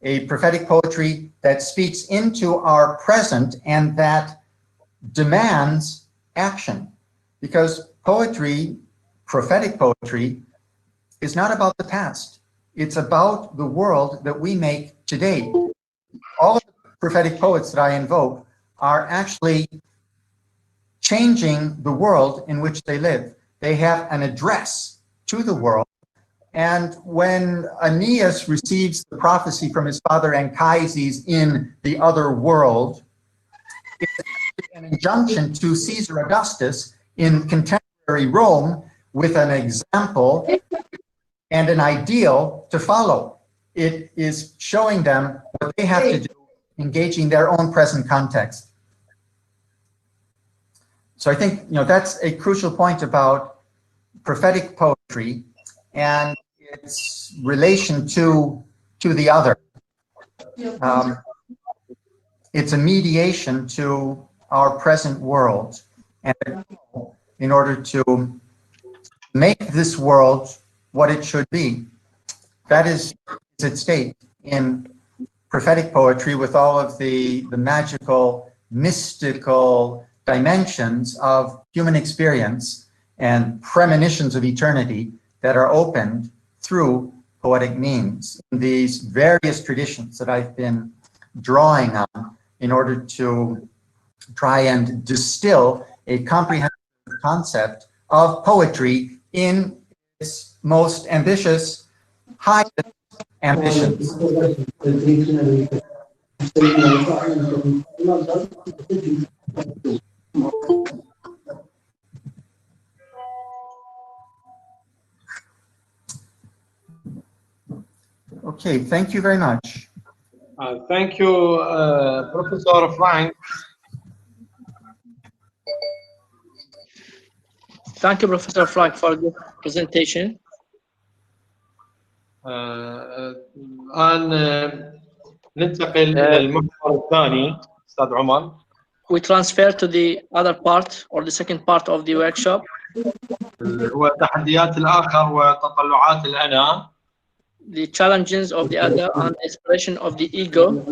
a prophetic poetry that speaks into our present and that demands action. Because poetry, prophetic poetry, is not about the past. It's about the world that we make today. All of the prophetic poets that I invoke are actually changing the world in which they live. They have an address to the world. And when Aeneas receives the prophecy from his father Anchises in the other world, it's an injunction to Caesar Augustus in contemporary Rome with an example and an ideal to follow. It is showing them what they have to do, engaging their own present context. So I think that's a crucial point about prophetic poetry and its relation to the other. It's a mediation to our present world, and in order to make this world what it should be. That is at stake in prophetic poetry, with all of the magical, mystical dimensions of human experience and premonitions of eternity that are opened through poetic means. In these various traditions that I've been drawing on in order to try and distill a comprehensive concept of poetry in its most ambitious, highest ambitions. Okay, thank you very much. Thank you, Professor Frank. Thank you, Professor Frank, for the presentation. الآن ننتقل إلى المحور الثاني، أستاذ عمر. We transfer to the other part or the second part of the workshop. هو تحديات الآخر وتطلعات الأنا. The challenges of the other and expression of the ego.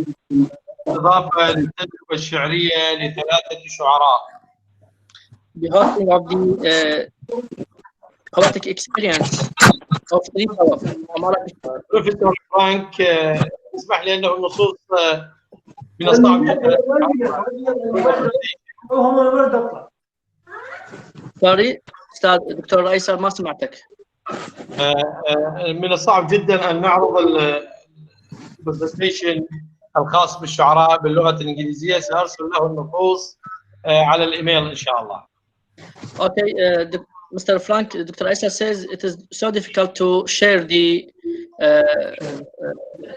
إضافة للتجربة الشعرية لثلاثة شعراء. The hosting of the poetic experience of three poets. بروفيسور فرانك اسمح لي أنه النصوص من الصعب جدا. Sorry, أستاذ دكتور أيسر ما سمعتك. من الصعب جدا أن نعرض البرزنتيشن الخاص بالشعراء باللغة الإنجليزية. سأرسل له النصوص على الإيميل إن شاء الله. Okay, Mr. Frank, Dr. Ayser says it is so difficult to share the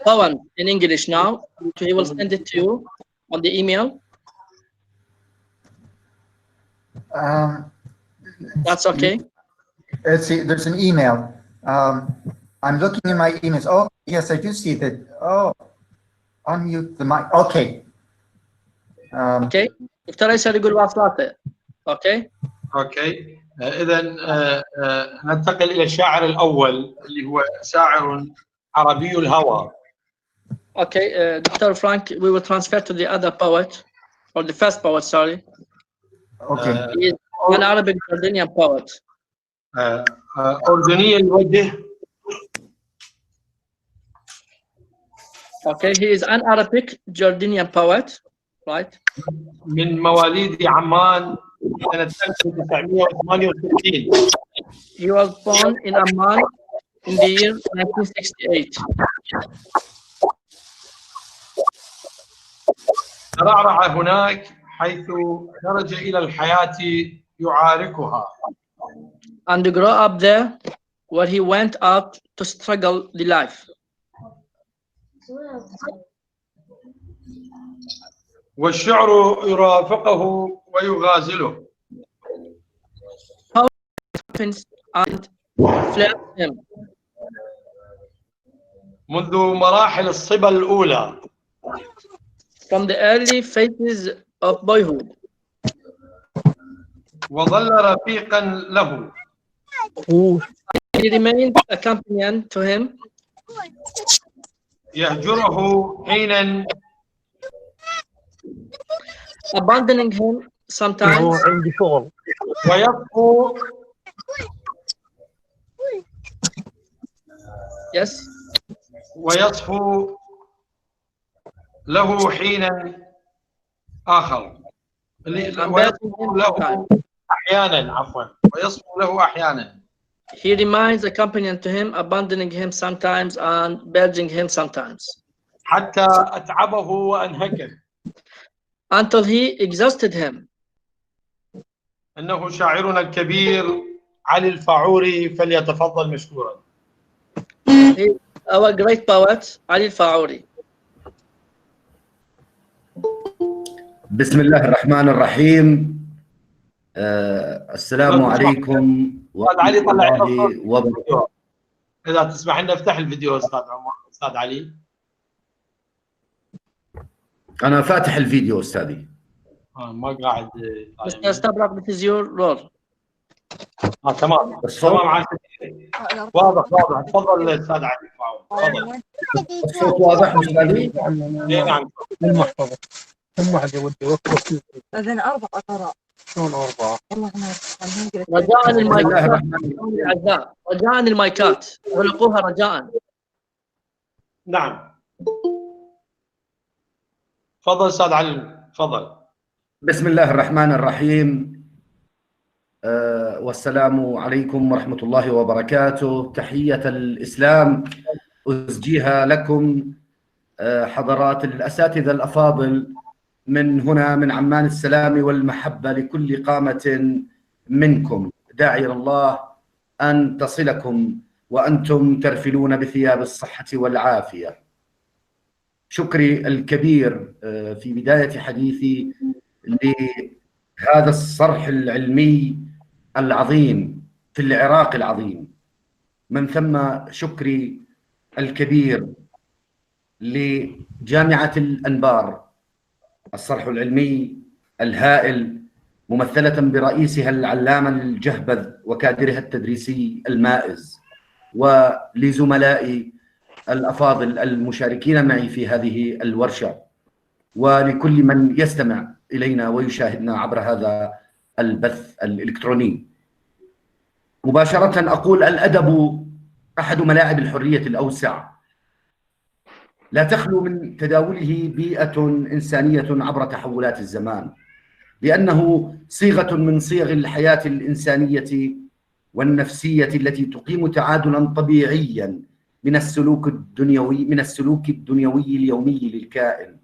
poem in English now. He will send it to you. on the email? That's okay. Let's see, there's an email. I'm looking in my emails. Oh, yes, I do see that. Oh, unmute the mic. Okay. Okay. دكتور أيسر يقول واصلاته. Okay. اوكي، اذا ننتقل الى الشاعر الاول اللي هو شاعر عربي الهوى. Okay, Dr. Frank, we will transfer to the other poet, or the first poet, sorry. Okay. He is an Arabic Jordanian poet. أردني الوجه. Okay, he is an Arabic Jordanian poet, right? من مواليد عمان سنة 1968. He was born in Amman in the year 1968. ترعرع هناك حيث خرج إلى الحياة يعاركها. And he grew up there where he went out to struggle the life. والشعر يرافقه ويغازله. And fled him. منذ مراحل الصبا الأولى. From the early phases of boyhood. وظل رفيقا له. He remained a companion to him. يهجره حينا. Abandoning him sometimes. ويصفو. Yes. ويصفو له حينا آخر. ويصفو له أحيانا عفوا. ويصفو له أحيانا. He remains a companion to him, abandoning him sometimes and urging him sometimes. حتى أتعبه وأنهكه. Until he exhausted him. إنه شاعرنا الكبير علي الفاعوري، فليتفضل مشكورا. Our great poet علي الفاعوري. بسم الله الرحمن الرحيم. السلام عليكم ورحمة الله وبركاته. إذا تسمح لنا افتح الفيديو أستاذ عمر. أستاذ علي. أنا فاتح الفيديو أستاذي. ما قاعد. استبرق with your role. تمام. تمام واضح واضح. تفضل أستاذ علي. تفضل. الصوت واضح أستاذي؟ نعم. المحفظة. كم واحد يودي وقت؟ إذن 4 قراء. شلون 4؟ والله رجاء المايكات الاعزاء، رجاء المايكات اغلقوها رجاء. نعم. تفضل استاذ علي. تفضل. بسم الله الرحمن الرحيم. والسلام عليكم ورحمة الله وبركاته. تحية الإسلام أزجيها لكم حضرات الأساتذة الأفاضل من هنا من عمان السلام والمحبة لكل قامة منكم، داعي الله أن تصلكم وأنتم ترفلون بثياب الصحة والعافية. شكري الكبير في بداية حديثي لهذا الصرح العلمي العظيم في العراق العظيم، من ثم شكري الكبير لجامعة الانبار، الصرح العلمي الهائل ممثلة برئيسها العلامة الجهبذ وكادرها التدريسي المائز، ولزملائي الأفاضل المشاركين معي في هذه الورشة، ولكل من يستمع إلينا ويشاهدنا عبر هذا البث الإلكتروني. مباشرة أقول الأدب أحد ملاعب الحرية الأوسع، لا تخلو من تداوله بيئة إنسانية عبر تحولات الزمان، لأنه صيغة من صيغ الحياة الإنسانية والنفسية التي تقيم تعادلا طبيعيا من السلوك الدنيوي اليومي للكائن.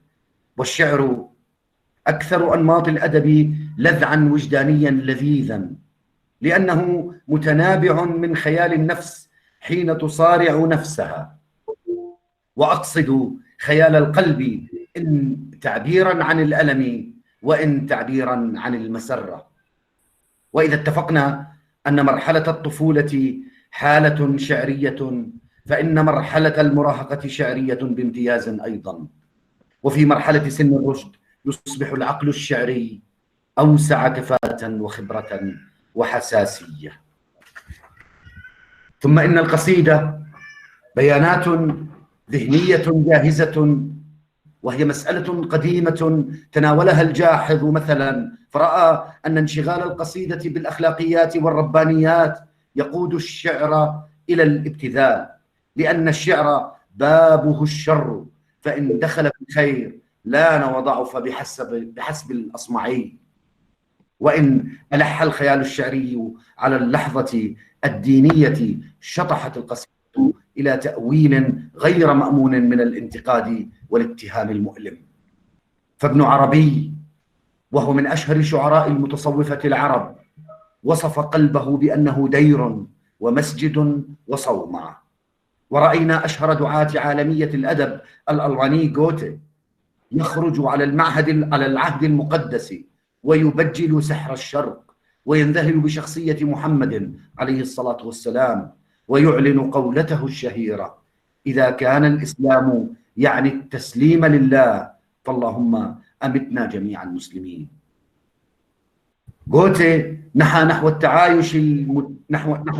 والشعر أكثر أنماط الأدب لذعا وجدانيا لذيذا، لأنه متنابع من خيال النفس حين تصارع نفسها، وأقصد خيال القلب إن تعبيرا عن الألم وإن تعبيرا عن المسرة. وإذا اتفقنا أن مرحلة الطفولة حالة شعرية، فإن مرحلة المراهقة شعرية بامتياز أيضا. وفي مرحلة سن الرشد يصبح العقل الشعري أوسع كفاءة وخبرة وحساسية. ثم إن القصيدة بيانات ذهنية جاهزة، وهي مسألة قديمة تناولها الجاحظ مثلا، فرأى أن انشغال القصيدة بالأخلاقيات والربانيات يقود الشعر إلى الابتذال، لأن الشعر بابه الشر، فإن دخل في الخير لان وضعف بحسب الأصمعي. وإن ألح الخيال الشعري على اللحظة الدينية شطحت القصيدة إلى تأويل غير مأمون من الانتقاد والاتهام المؤلم. فابن عربي، وهو من أشهر شعراء المتصوفة العرب، وصف قلبه بأنه دير ومسجد وصومعة. ورأينا أشهر دعاة عالمية الأدب الألماني غوته يخرج على العهد المقدس ويبجل سحر الشرق، وينذهل بشخصية محمد عليه الصلاة والسلام، ويعلن قولته الشهيرة: إذا كان الإسلام يعني التسليم لله فاللهم أمتنا جميعا مسلمين. غوته نحى نحو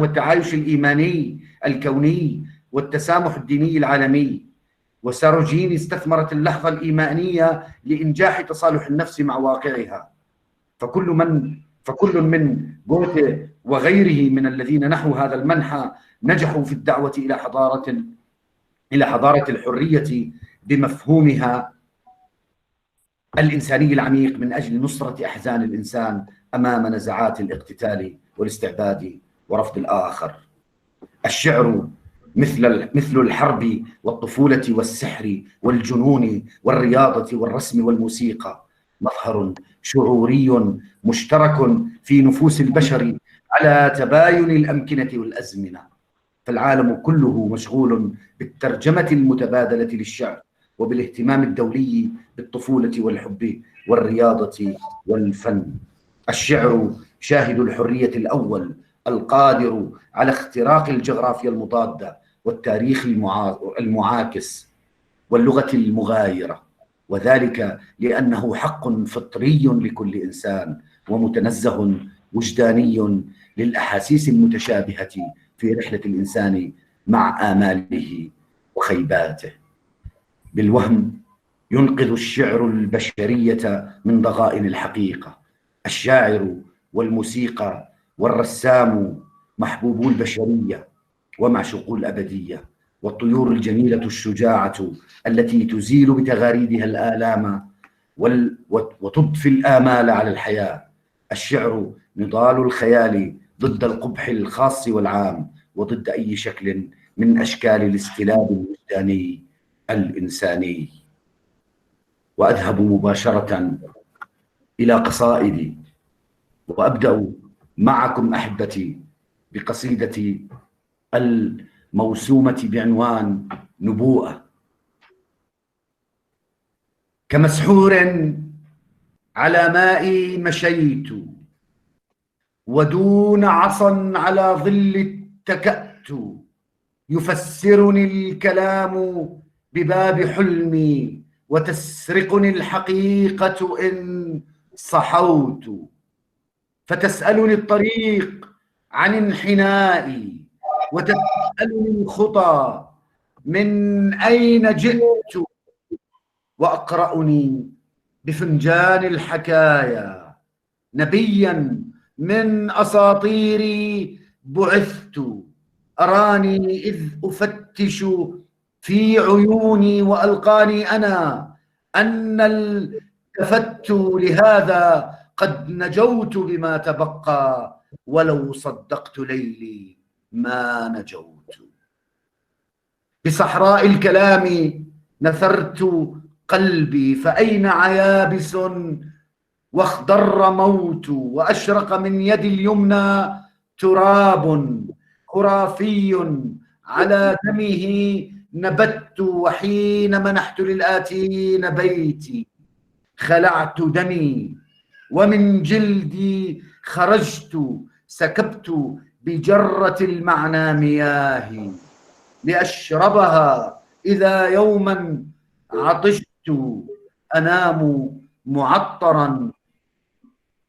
التعايش الإيماني الكوني والتسامح الديني العالمي. وساروجين استثمرت اللحظة الإيمانية لإنجاح تصالح النفس مع واقعها. فكل من غوته وغيره من الذين نحو هذا المنحى نجحوا في الدعوة إلى حضارة الحرية بمفهومها الإنساني العميق من أجل نصرة أحزان الإنسان أمام نزعات الاقتتال والاستعباد ورفض الآخر. الشعر مثل الحرب والطفولة والسحر والجنون والرياضة والرسم والموسيقى، مظهر شعوري مشترك في نفوس البشر على تباين الأمكنة والأزمنة. فالعالم كله مشغول بالترجمة المتبادلة للشعر وبالاهتمام الدولي بالطفولة والحب والرياضة والفن. الشعر شاهد الحرية الأول القادر على اختراق الجغرافيا المضادة والتاريخ المعاكس واللغة المغايرة، وذلك لأنه حق فطري لكل إنسان ومتنزه وجداني للأحاسيس المتشابهة في رحلة الإنسان مع آماله وخيباته. بالوهم ينقذ الشعر البشرية من ضغائن الحقيقة. الشاعر والموسيقى والرسام محبوبو البشرية ومعشوقو الأبدية، والطيور الجميلة الشجاعة التي تزيل بتغاريدها الآلام وتضفي الآمال على الحياة. الشعر نضال الخيال ضد القبح الخاص والعام، وضد أي شكل من أشكال الاستلاب الوجداني الإنساني. وأذهب مباشرة إلى قصائدي، وأبدأ معكم أحبتي بقصيدتي الموسومة بعنوان نبوءة. كمسحور على ماء مشيت، ودون عصا على ظل اتكأت، يفسرني الكلام بباب حلمي، وتسرقني الحقيقة إن صحوت. فتسألني الطريق عن انحنائي، وتسألني الخطى من أين جئت، وأقرأني بفنجان الحكايا نبيا من أساطيري بعثت. أراني إذ أفتش في عيوني وألقاني أنا أن التفت لهذا قد نجوت بما تبقى، ولو صدقت ليلي ما نجوت. بصحراء الكلام نثرت قلبي، فأين عيابس واخضر موت، وأشرق من يدي اليمنى تراب خرافي على دمه نبت وحين منحت للآتين بيتي خلعت دمي ومن جلدي خرجت سكبت بجرة المعنى مياهي لأشربها إذا يوما عطشت أنام معطرا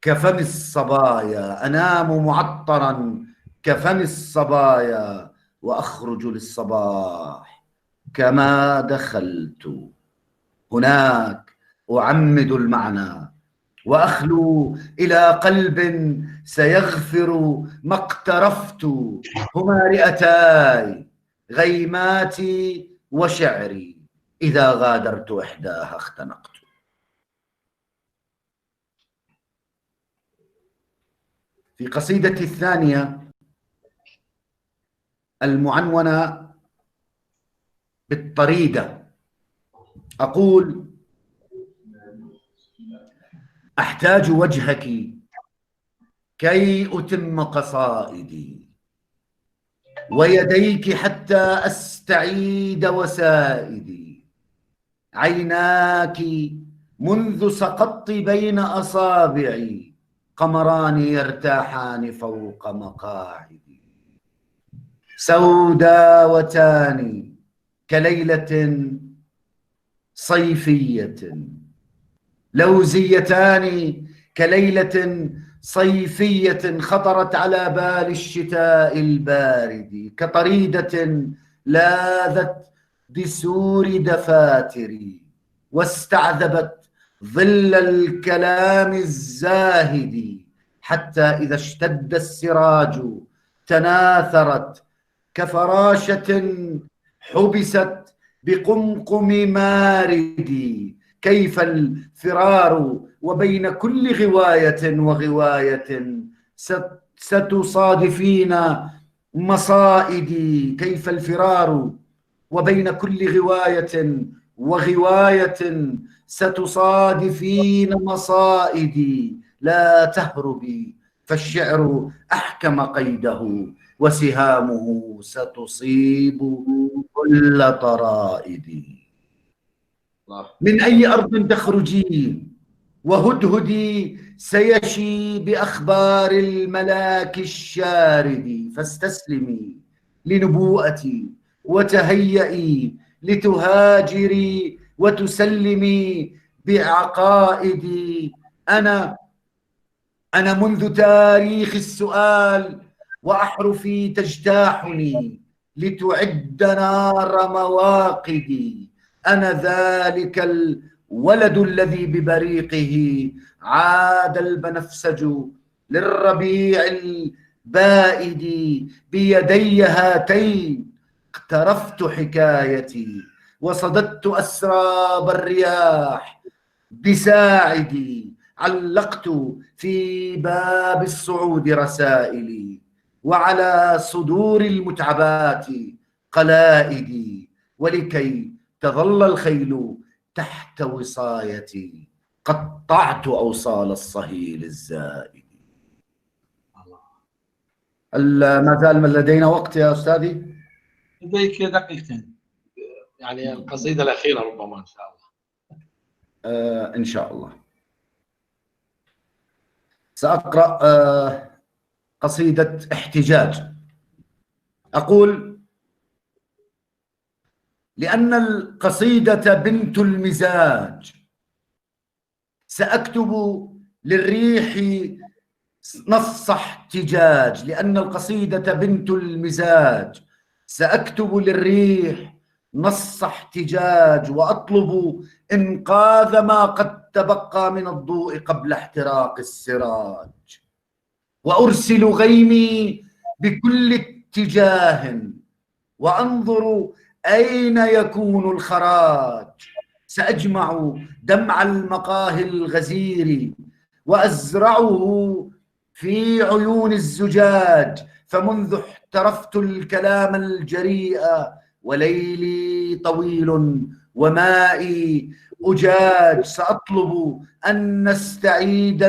كفم الصبايا أنام معطرا كفم الصبايا وأخرج للصباح كما دخلت هناك أعمد المعنى وأخلو إلى قلب سيغفر ما اقترفت هما رئتاي غيماتي وشعري إذا غادرت إحداها اختنقت. في قصيدتي الثانية المعنونة بالطريدة أقول: أحتاج وجهك كي أتم قصائدي ويديك حتى أستعيد وسائدي، عيناك منذ سقطت بين أصابعي قمران يرتاحان فوق مقاعدي، سوداوتان كليلة صيفية، لوزيتان كليلة صيفية خطرت على بال الشتاء البارد، كطريدة لاذت بسور دفاتري واستعذبت ظل الكلام الزاهد، حتى إذا اشتد السراج تناثرت كفراشة حبست بقمقم ماردي، كيف الفرار وبين كل غواية وغواية ستصادفين مصائدي، كيف الفرار وبين كل غواية وغواية ستصادفين مصائدي، لا تهربي فالشعر أحكم قيده وسهامه ستصيب كل طرائدي. من أي أرض تخرجين وهدهدي سيشي بأخبار الملاك الشارد، فاستسلمي لنبوءتي وتهيئي لتهاجري وتسلمي بعقائدي. أنا منذ تاريخ السؤال وأحرفي تجتاحني لتعد نار مواقدي، أنا ذلك الولد الذي ببريقه عاد البنفسج للربيع البائد، بيدي هاتين اقترفت حكايتي وصددت أسراب الرياح بساعدي، علقت في باب الصعود رسائلي وعلى صدور المتعبات قلائدي، ولكي تظل الخيل تحت وصايتي قطعت أوصال الصهيل الزائد. ما زال من لدينا وقت يا أستاذي؟ لديك دقيقتين، يعني القصيدة الأخيرة ربما إن شاء الله. إن شاء الله سأقرأ قصيدة احتجاج. أقول: لأن القصيدة بنت المزاج سأكتب للريح نص احتجاج، لأن القصيدة بنت المزاج سأكتب للريح نص احتجاج، وأطلب إنقاذ ما قد تبقى من الضوء قبل احتراق السراج، وأرسل غيمي بكل اتجاه وأنظر أين يكون الخراج، سأجمع دمع المقاهي الغزير وأزرعه في عيون الزجاج، فمنذ احترفت الكلام الجريء وليلي طويل ومائي أجاج، سأطلب أن نستعيد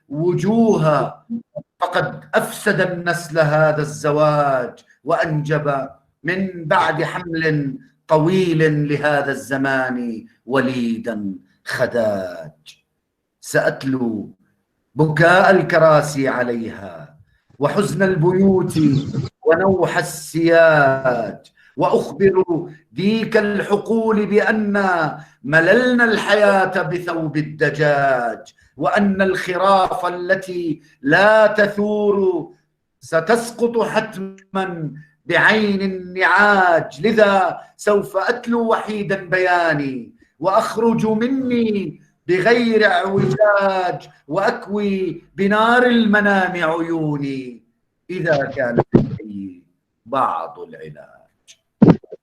الوجوه، فقد أفسد النسل هذا الزواج وأنجب من بعد حمل طويل لهذا الزمان وليدا خداج. سأتلو بكاء الكراسي عليها وحزن البيوت ونوح السياج، وأخبر ديك الحقول بأن مللنا الحياة بثوب الدجاج، وأن الخراف التي لا تثور ستسقط حتما بعين النعاج. لذا سوف أتلو وحيدا بياني وأخرج مني بغير اعوجاج، وأكوي بنار المنام عيوني إذا كان لدي بعض العلاج.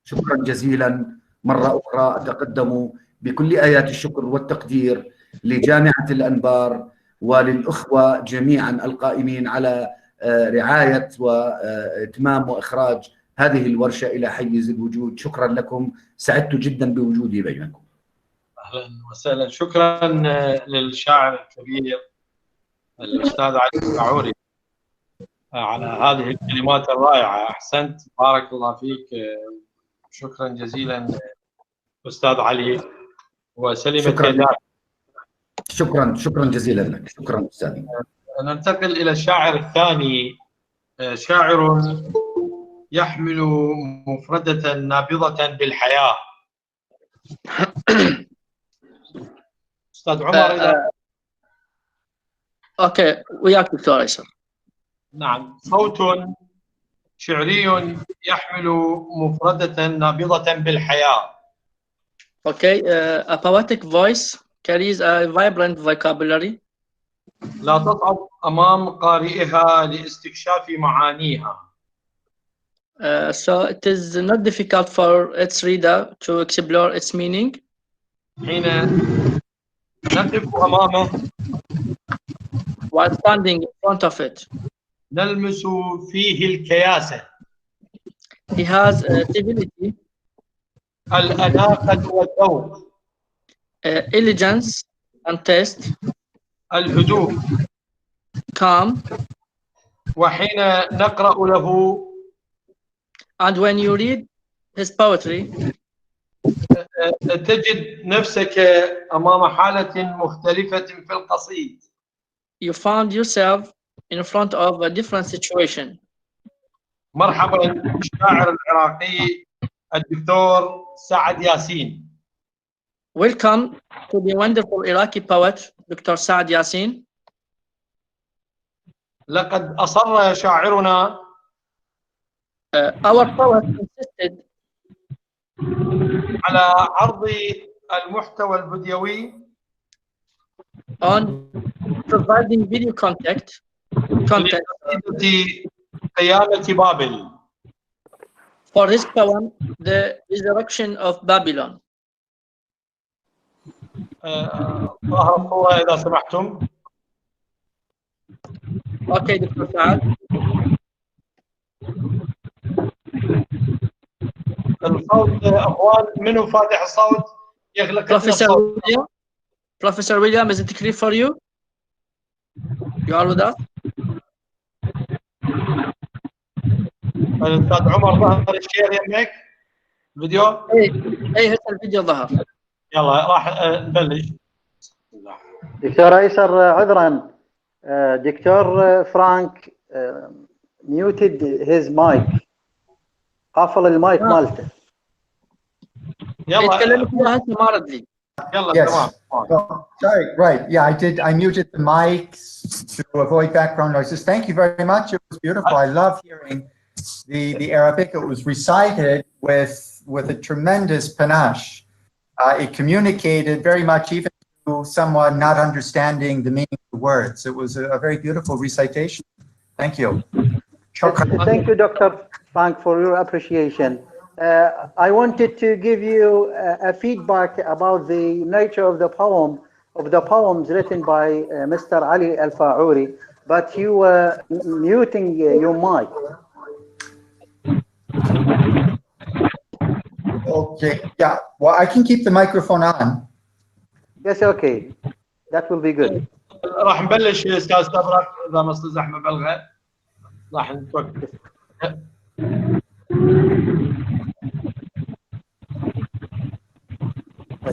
شكرا جزيلا مرة أخرى. أتقدم بكل آيات الشكر والتقدير لجامعة الانبار وللأخوة جميعا القائمين على رعاية وإتمام وإخراج هذه الورشة إلى حيز الوجود. شكرا لكم، سعدت جدا بوجودي بينكم. أهلا وسهلا. شكرا للشاعر الكبير الأستاذ علي الشعوري على هذه الكلمات الرائعة. أحسنت، بارك الله فيك. شكرا جزيلا أستاذ علي وسلمت. شكرا جزيلا لك. شكرا أستاذي. ننتقل إلى الشاعر الثاني، شاعر يحمل مفردة نابضة بالحياة. أستاذ عمر. أوكي، وياك دكتور أيسر. نعم، صوت شعري يحمل مفردة نابضة بالحياة. Okay, a poetic voice carries a vibrant vocabulary. لا تصعد أمام قارئها لاستكشاف معانيها. So it is not difficult for its reader to explore its meaning. حين نقف أمامه while standing in front of it. نلمس فيه الكياسة. He has civility, الأناقة والذوق، elegance and taste, الهدوء، calm. وحين نقرأ له and when you read his poetry تجد نفسك أمام حالة مختلفة في القصيد. you found yourself in front of a different situation. مرحبا الشاعر العراقي الدكتور سعد ياسين. Welcome to the wonderful Iraqi poet Dr. Saad Yassin. لقد أصر شاعرنا our poet insisted على عرض المحتوى الفيديوي on providing video content قيامة بابل for his poem The Resurrection of Babylon. ظهر الصورة إذا سمحتم. Okay, دكتور سعد. الصوت أخوان، منو فاتح الصوت يغلق الصوت؟ Professor William, is it clear for you? You are with us? الأستاذ عمر ظهر الشير يمك فيديو؟ إيه هسه الفيديو ظهر. يلا راح نبلش. دكتور أيسر عذرا، دكتور فرانك muted his mic، قفل المايك مالته. يلا يتكلم فيها هسه ما رد لي. يلا تمام. Sorry, right. Yeah, I muted the mics to avoid background noises. Thank you very much. It was beautiful. I love hearing the Arabic. It was recited with a tremendous panache. It communicated very much even to someone not understanding the meaning of the words. It was a very beautiful recitation. Thank you. Thank you, Dr. Frank, for your appreciation. I wanted to give you a feedback about the nature of the poems written by Mr. Ali Al-Fa'uri, but you were muting your mic. Okay, yeah. Well, I can keep the microphone on. Yes, okay. That will be good. راح نبلش استاذ استبرق اذا ما استاذ احمد بلغه راح نتوقف.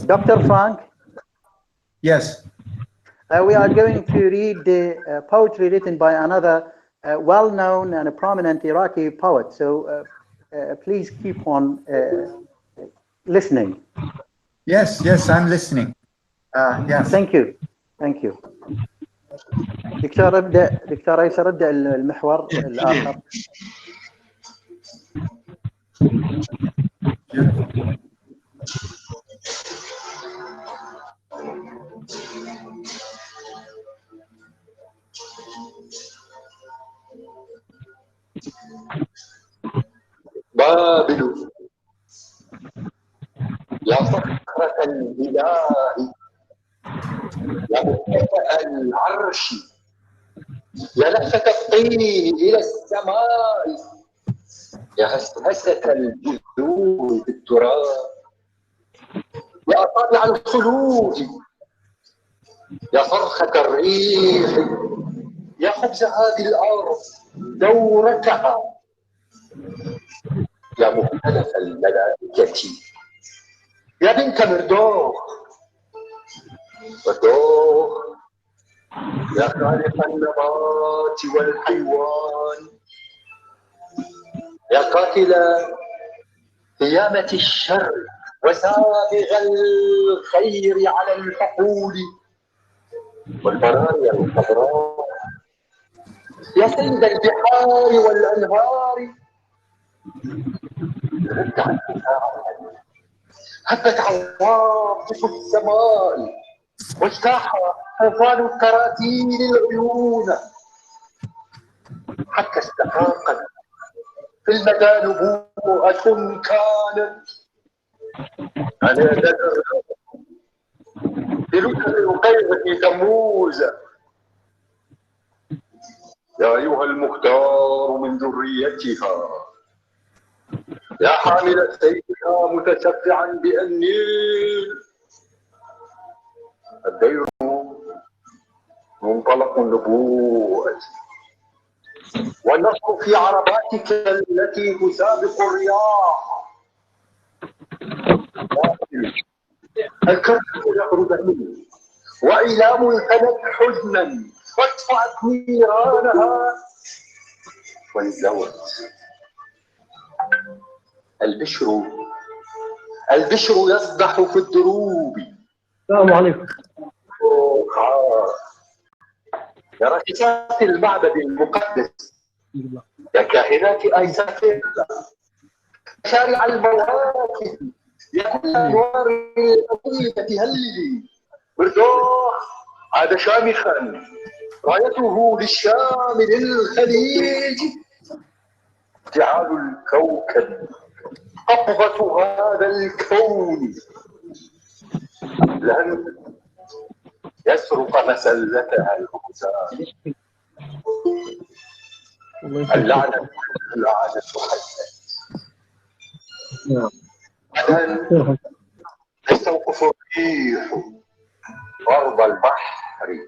Dr. Frank? Yes. We are going to read the poetry written by another well-known and a prominent Iraqi poet. So please keep on listening. Yes, yes, I'm listening. Yes. Thank you. Thank you. دكتور أيسر ابدأ المحور الآخر. بابل يا صخرة الإله يا متكأ العرش يا لفة الطين إلى السماء يا هسهسة الجذور بالتراب يا أصابع الخلود يا صرخة الريح يا خبز هذه الأرض دورتها يا مختلف الملائكة يا بنت مردوخ ودوخ يا خالق النبات والحيوان يا قاتل قيامة الشر وسابغ الخير على الحقول والبرايا الخضراء يا سيد البحار والأنهار هبت عواصف السماء واجتاح طوفان الكراتين العيون حتى استحاقت في المدى نبوءة كانت على يد بركب القيظة تموز يا أيها المختار من ذريتها يا حامل سيفها متشفعا بالنيل الدير منطلق النبوءة والنصر في عرباتك التي تسابق الرياح الكرب يخرج منه وإيلام الفلك حزنا واطفأت نيرانها وانزوت البشر يصدح في الدروب. السلام عليكم. يا رئيسات المعبد المقدس يا كاهنات ايسرالهاشمي شارع المواقف يا كل انوار الطيبه هللي بردوخ عاد شامخا رايته للشام للخليج جعال الكوكب قبضة هذا الكون لن يسرق مسلتها الغزاة اللعنة حتى تستوقف الريح أرض البحر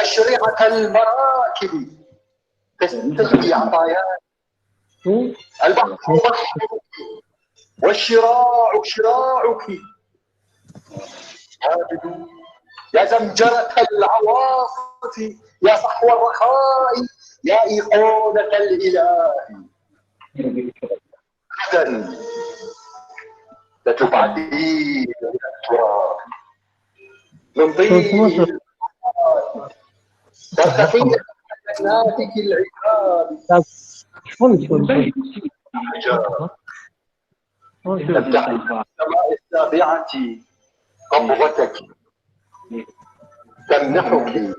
أشرعة المراكب تستجدي عطاياك البحر بحرك والشراع شراعك عابد يا زمجرة العواصف يا صحو الرخاء يا إيقونة الإله غدا لتبعدين من التراب من طين ترتقين جناتك العتاب تفتح السماء السابعة قبضتك تمنحك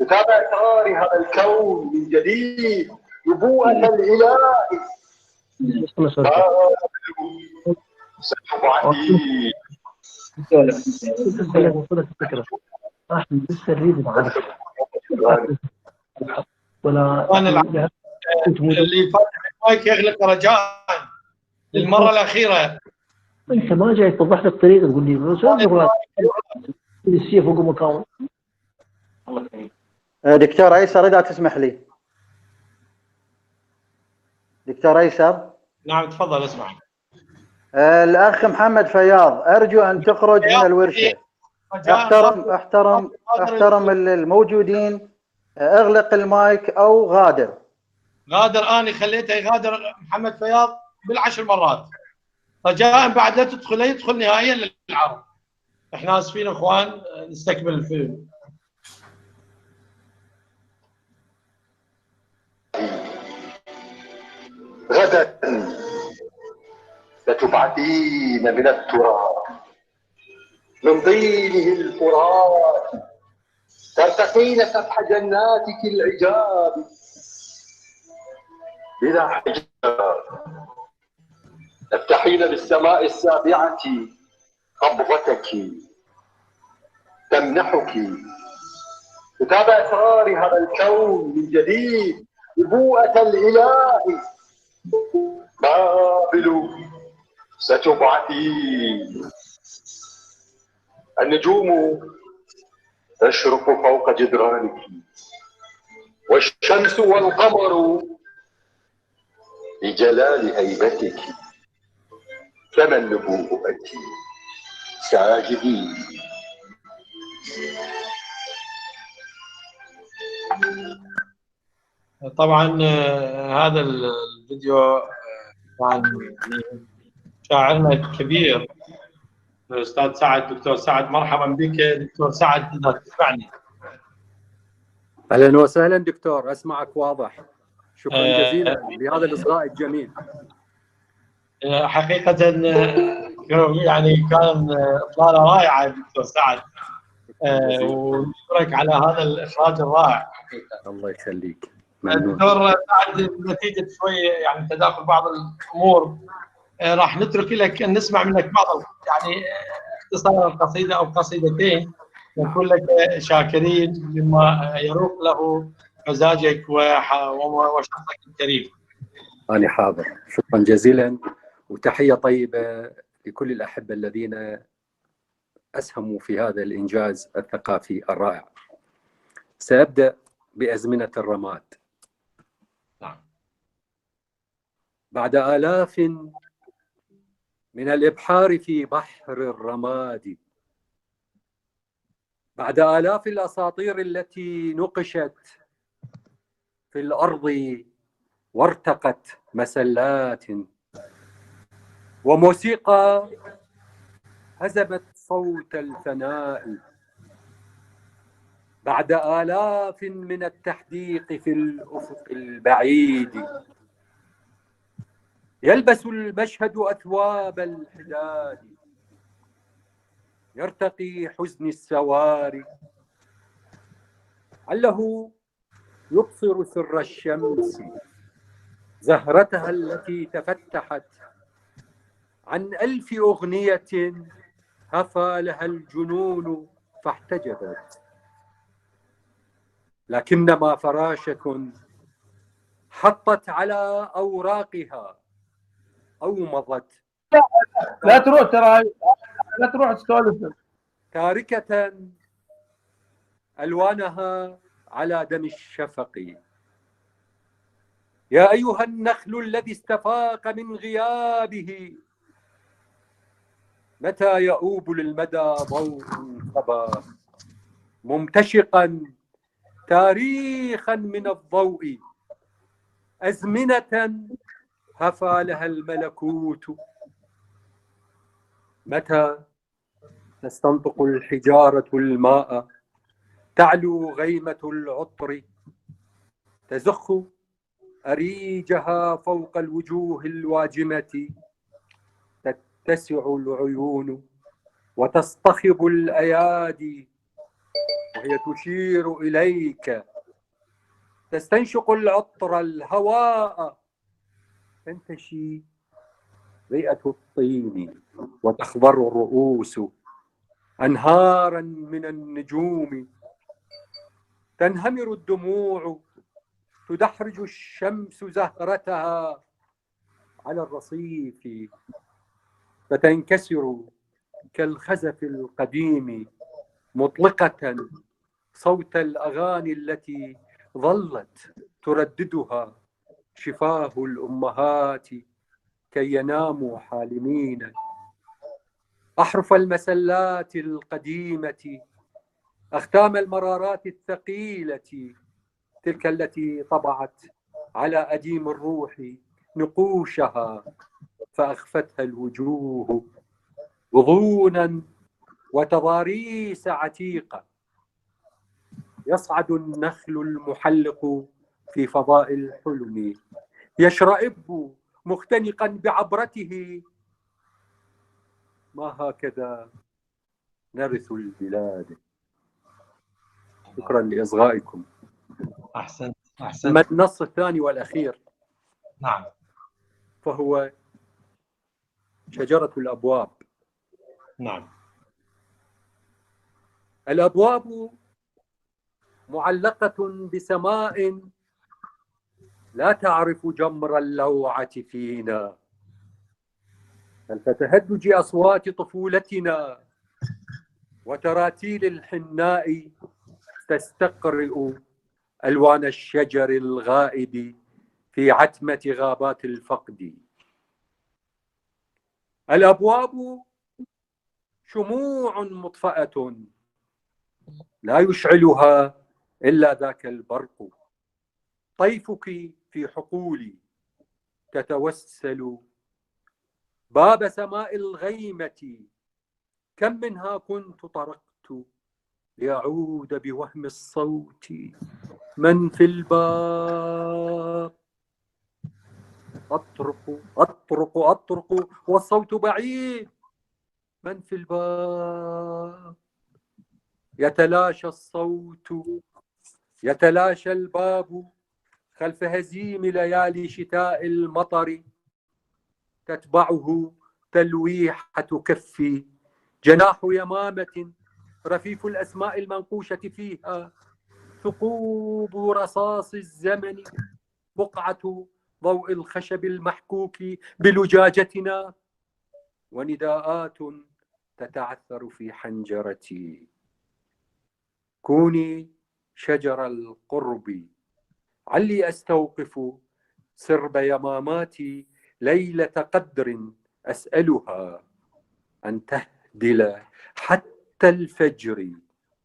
كتاب أسرار هذا الكون من جديد نبوءة الإله ستبعدين ولا اللي فاتح المايك يغلق رجاء للمره الاخيره. انت ما جاي توضح لي الطريقه تقول لي السيف فوق مكان. دكتور ايسر اذا تسمح لي. دكتور ايسر. نعم تفضل اسمع. الأخ محمد فياض، أرجو أن تخرج من الورشة. احترم الموجودين، اغلق المايك أو غادر. أنا خليته يغادر محمد فياض بال10 مرات، رجاء بعد لا يدخل نهائيا للعرض. احنا اسفين اخوان، نستكمل الفيلم. غدا ستبعثين من التراب، من ضيله الفرات، ترتقين سفح جناتك العجاب بلا حجاب، تفتحين بالسماء السابعة قبضتك تمنحك كتاب أسرار هذا الكون من جديد، نبوءة الإله. بابل ستبعثين، النجوم تشرق فوق جدرانك، والشمس والقمر بجلال هيبتك، كما النبوءة ساجدين. طبعا هذا الفيديو طبعا شاعرنا الكبير الاستاذ سعد، دكتور سعد. مرحبا بك دكتور سعد اذا تسمعني. اهلا وسهلا دكتور، اسمعك واضح. شكرا جزيلا لهذا الاصغاء الجميل. حقيقه يعني كان اطلاله رائعه دكتور سعد، ونشكرك على هذا الاخراج الرائع حقيقه. الله يخليك. دكتور سعد، نتيجه شويه يعني تداخل بعض الامور راح نترك لك ان نسمع منك بعض يعني اختصار القصيده او قصيدتين، نكون لك شاكرين لما يروق له مزاجك وشخصك الكريم. أنا حاضر، شكرا جزيلا، وتحية طيبة لكل الأحبة الذين أسهموا في هذا الإنجاز الثقافي الرائع. سأبدأ بأزمنة الرماد. بعد آلاف من الإبحار في بحر الرماد، بعد آلاف الأساطير التي نقشت في الأرض وارتقت مسلات، وموسيقى هزمت صوت الفناء، بعد آلاف من التحديق في الأفق البعيد، يلبس المشهد أثواب الحداد، يرتقي حزن السواري، عله يبصر سر الشمس، زهرتها التي تفتحت عن 1000 أغنية هفى لها الجنون فاحتجبت، لكنما فراشة حطت على أوراقها أومضت. لا تروح، ترى لا تروح تسولف. تاركة ألوانها على دم الشفق. يا أيها النخل الذي استفاق من غيابه، متى يؤوب للمدى ضوء صبا، ممتشقا تاريخا من الضوء، أزمنة هفى لها الملكوت. متى تستنطق الحجارة الماء، تعلو غيمة العطر، تزخ أريجها فوق الوجوه الواجمة، تتسع العيون وتصطخب الأيادي وهي تشير إليك، تستنشق العطر الهواء، تنتشي رئة الطين وتخضر الرؤوس، أنهارا من النجوم تنهمر الدموع، تدحرج الشمس زهرتها على الرصيف، فتنكسر كالخزف القديم، مطلقة صوت الأغاني التي ظلت ترددها شفاه الأمهات، كي يناموا حالمين، أحرف المسلات القديمة، أختام المرارات الثقيلة، تلك التي طبعت على أديم الروح نقوشها فأخفتها الوجوه غضونا وتضاريس عتيقة. يصعد النخل المحلق في فضاء الحلم، يشرئب مختنقا بعبرته. ما هكذا نرث البلاد. شكرا لإصغائكم. أحسنت أما أحسنت. النص الثاني والأخير نعم. فهو شجرة الأبواب. نعم. الأبواب معلقة بسماء لا تعرف جمر اللوعة فينا، بل فتهدج أصوات طفولتنا وتراتيل الحناء تستقرئ ألوان الشجر الغائب في عتمة غابات الفقد. الأبواب شموع مطفأة لا يشعلها إلا ذاك البرق. طيفك في حقولي تتوسل باب سماء الغيمة، كم منها كنت طرقت ليعود بوهم الصوت. من في الباب؟ أطرق أطرق أطرق والصوت بعيد. من في الباب؟ يتلاشى الصوت، يتلاشى الباب خلف هزيم ليالي شتاء المطر، تتبعه تلويحة كفي، جناح يمامة رفيف الأسماء المنقوشة فيها، ثقوب رصاص الزمن، بقعة ضوء الخشب المحكوك بلجاجتنا، ونداءات تتعثر في حنجرتي. كوني شجر القرب علي أستوقف سرب يماماتي ليلة قدر، أسألها أن تهدل حتى الفجر،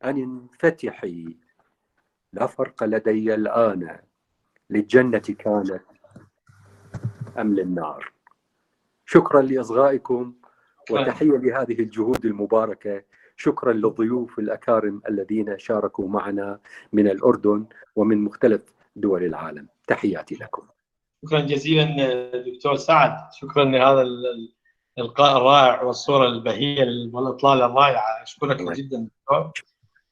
أن انفتحي. لا فرق لدي الآن، للجنة كانت أم للنار. شكرا لإصغائكم وتحية لهذه الجهود المباركة. شكرا للضيوف الأكارم الذين شاركوا معنا من الأردن ومن مختلف دول العالم. تحياتي لكم. شكرا جزيلا دكتور سعد، شكرا لهذا الإلقاء الرائع والصورة البهية والإطلالة الرائعة. أشكرك جدا دكتور.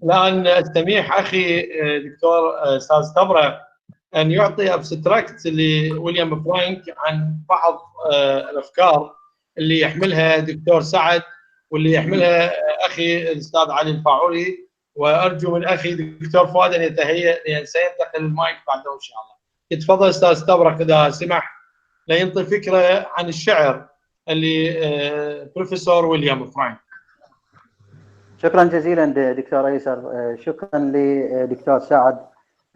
الآن استميح أخي دكتور أستاذ تبرع أن يعطي أبستراكت لويليام فرانك عن بعض الأفكار اللي يحملها دكتور سعد واللي يحملها أخي الأستاذ علي الفاعوري، وأرجو من أخي دكتور فؤاد أن يتهيأ لأن سينتقل المايك بعده إن شاء الله. يتفضل أستاذ تبرع إذا سمح لينطي فكرة عن الشعر اللي بروفيسور ويليام فرانك. شكرا جزيلا دكتور أيسر، شكرا لدكتور سعد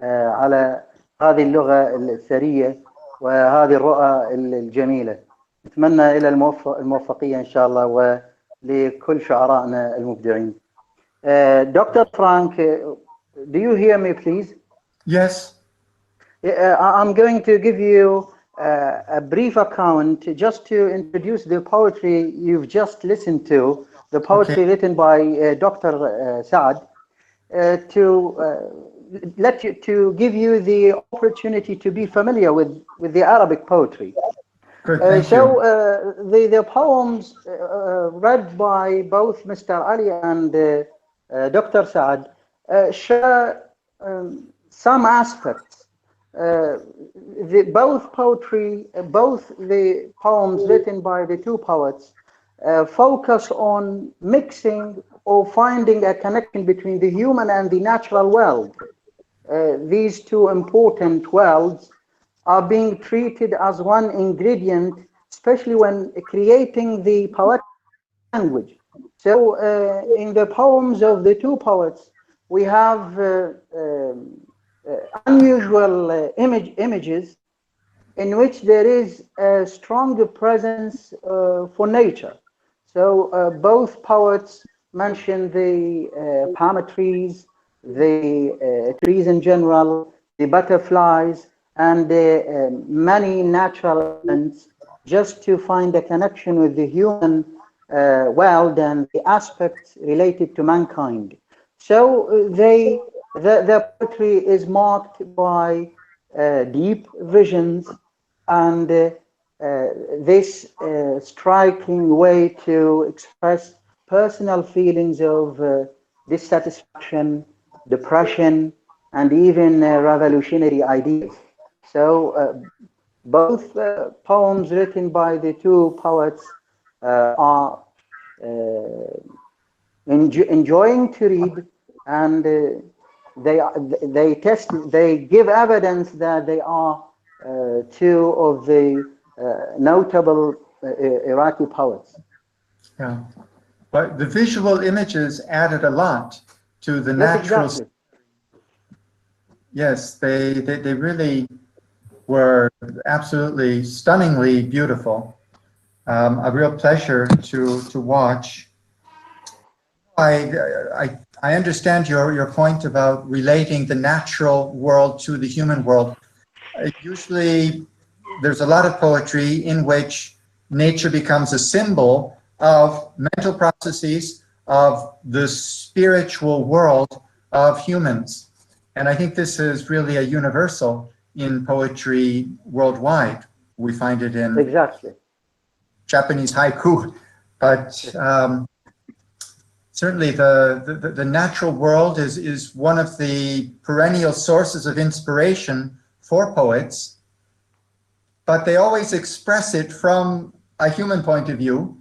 على هذه اللغة الثرية وهذه الرؤى الجميلة. نتمنى إلى الموفقية إن شاء الله ولكل شعرائنا المبدعين. Dr. Frank, do you hear me please? Yes. I'm going to give you a brief account just to introduce the poetry you've just listened to, the poetry written by Dr. Saad, to give you the opportunity to be familiar with the Arabic poetry. Good, thank so the poems read by both Mr. Ali and Dr. Saad share some aspects. Both the poems written by the two poets focus on mixing or finding a connection between the human and the natural world. These two important worlds are being treated as one ingredient, especially when creating the poetic language. So in the poems of the two poets, we have unusual images in which there is a strong presence for nature. So both poets mention the palm trees, the trees in general, the butterflies, and many natural elements, just to find a connection with the human world and the aspects related to mankind. So the poetry is marked by deep visions and this striking way to express personal feelings of dissatisfaction, depression, and even revolutionary ideas. So both poems written by the two poets are enjoying to read, and they give evidence that they are two of the notable Iraqi poets. Yeah, but the visual images added a lot to the natural. Exactly. Yes, they really were absolutely stunningly beautiful. A real pleasure to watch. I understand your point about relating the natural world to the human world. Usually there's a lot of poetry in which nature becomes a symbol of mental processes of the spiritual world of humans. And I think this is really a universal in poetry worldwide. We find it in Japanese haiku, but certainly the natural world is one of the perennial sources of inspiration for poets, but they always express it from a human point of view.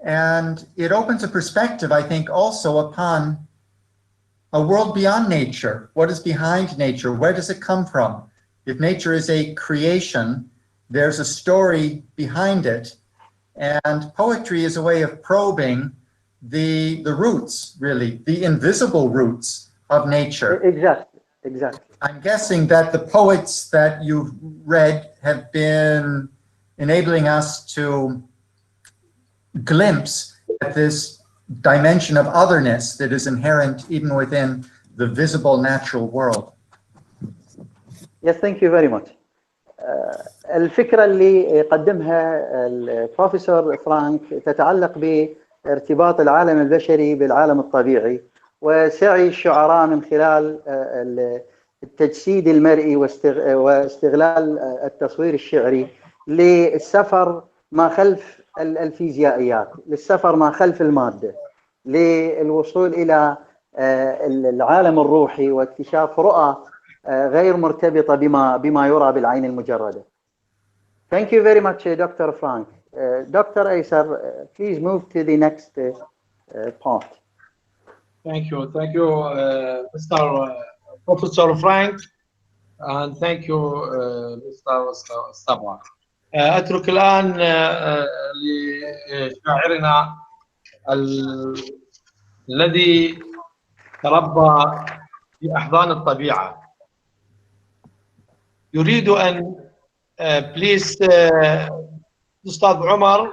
And it opens a perspective, I think, also upon a world beyond nature. What is behind nature? Where does it come from? If nature is a creation, there's a story behind it. And poetry is a way of probing the roots, really, the invisible roots of nature. Exactly. I'm guessing that the poets that you've read have been enabling us to glimpse at this dimension of otherness that is inherent even within the visible natural world. Yes, thank you very much. الفكرة اللي قدمها البروفيسور فرانك تتعلق بارتباط العالم البشري بالعالم الطبيعي وسعي الشعراء من خلال التجسيد المرئي واستغلال التصوير الشعري للسفر ما خلف الفيزيائيات، للسفر ما خلف المادة، للوصول إلى العالم الروحي واكتشاف رؤى غير مرتبطة بما يرى بالعين المجردة. Thank you very much, Dr. Frank. Dr. Aysar, please move to the next part. Thank you, Mr. Professor Frank, and thank you, Mr. Sabah. أترك الآن لشاعرنا الذي تربى في أحضان الطبيعة. يريد أن please أستاذ عمر.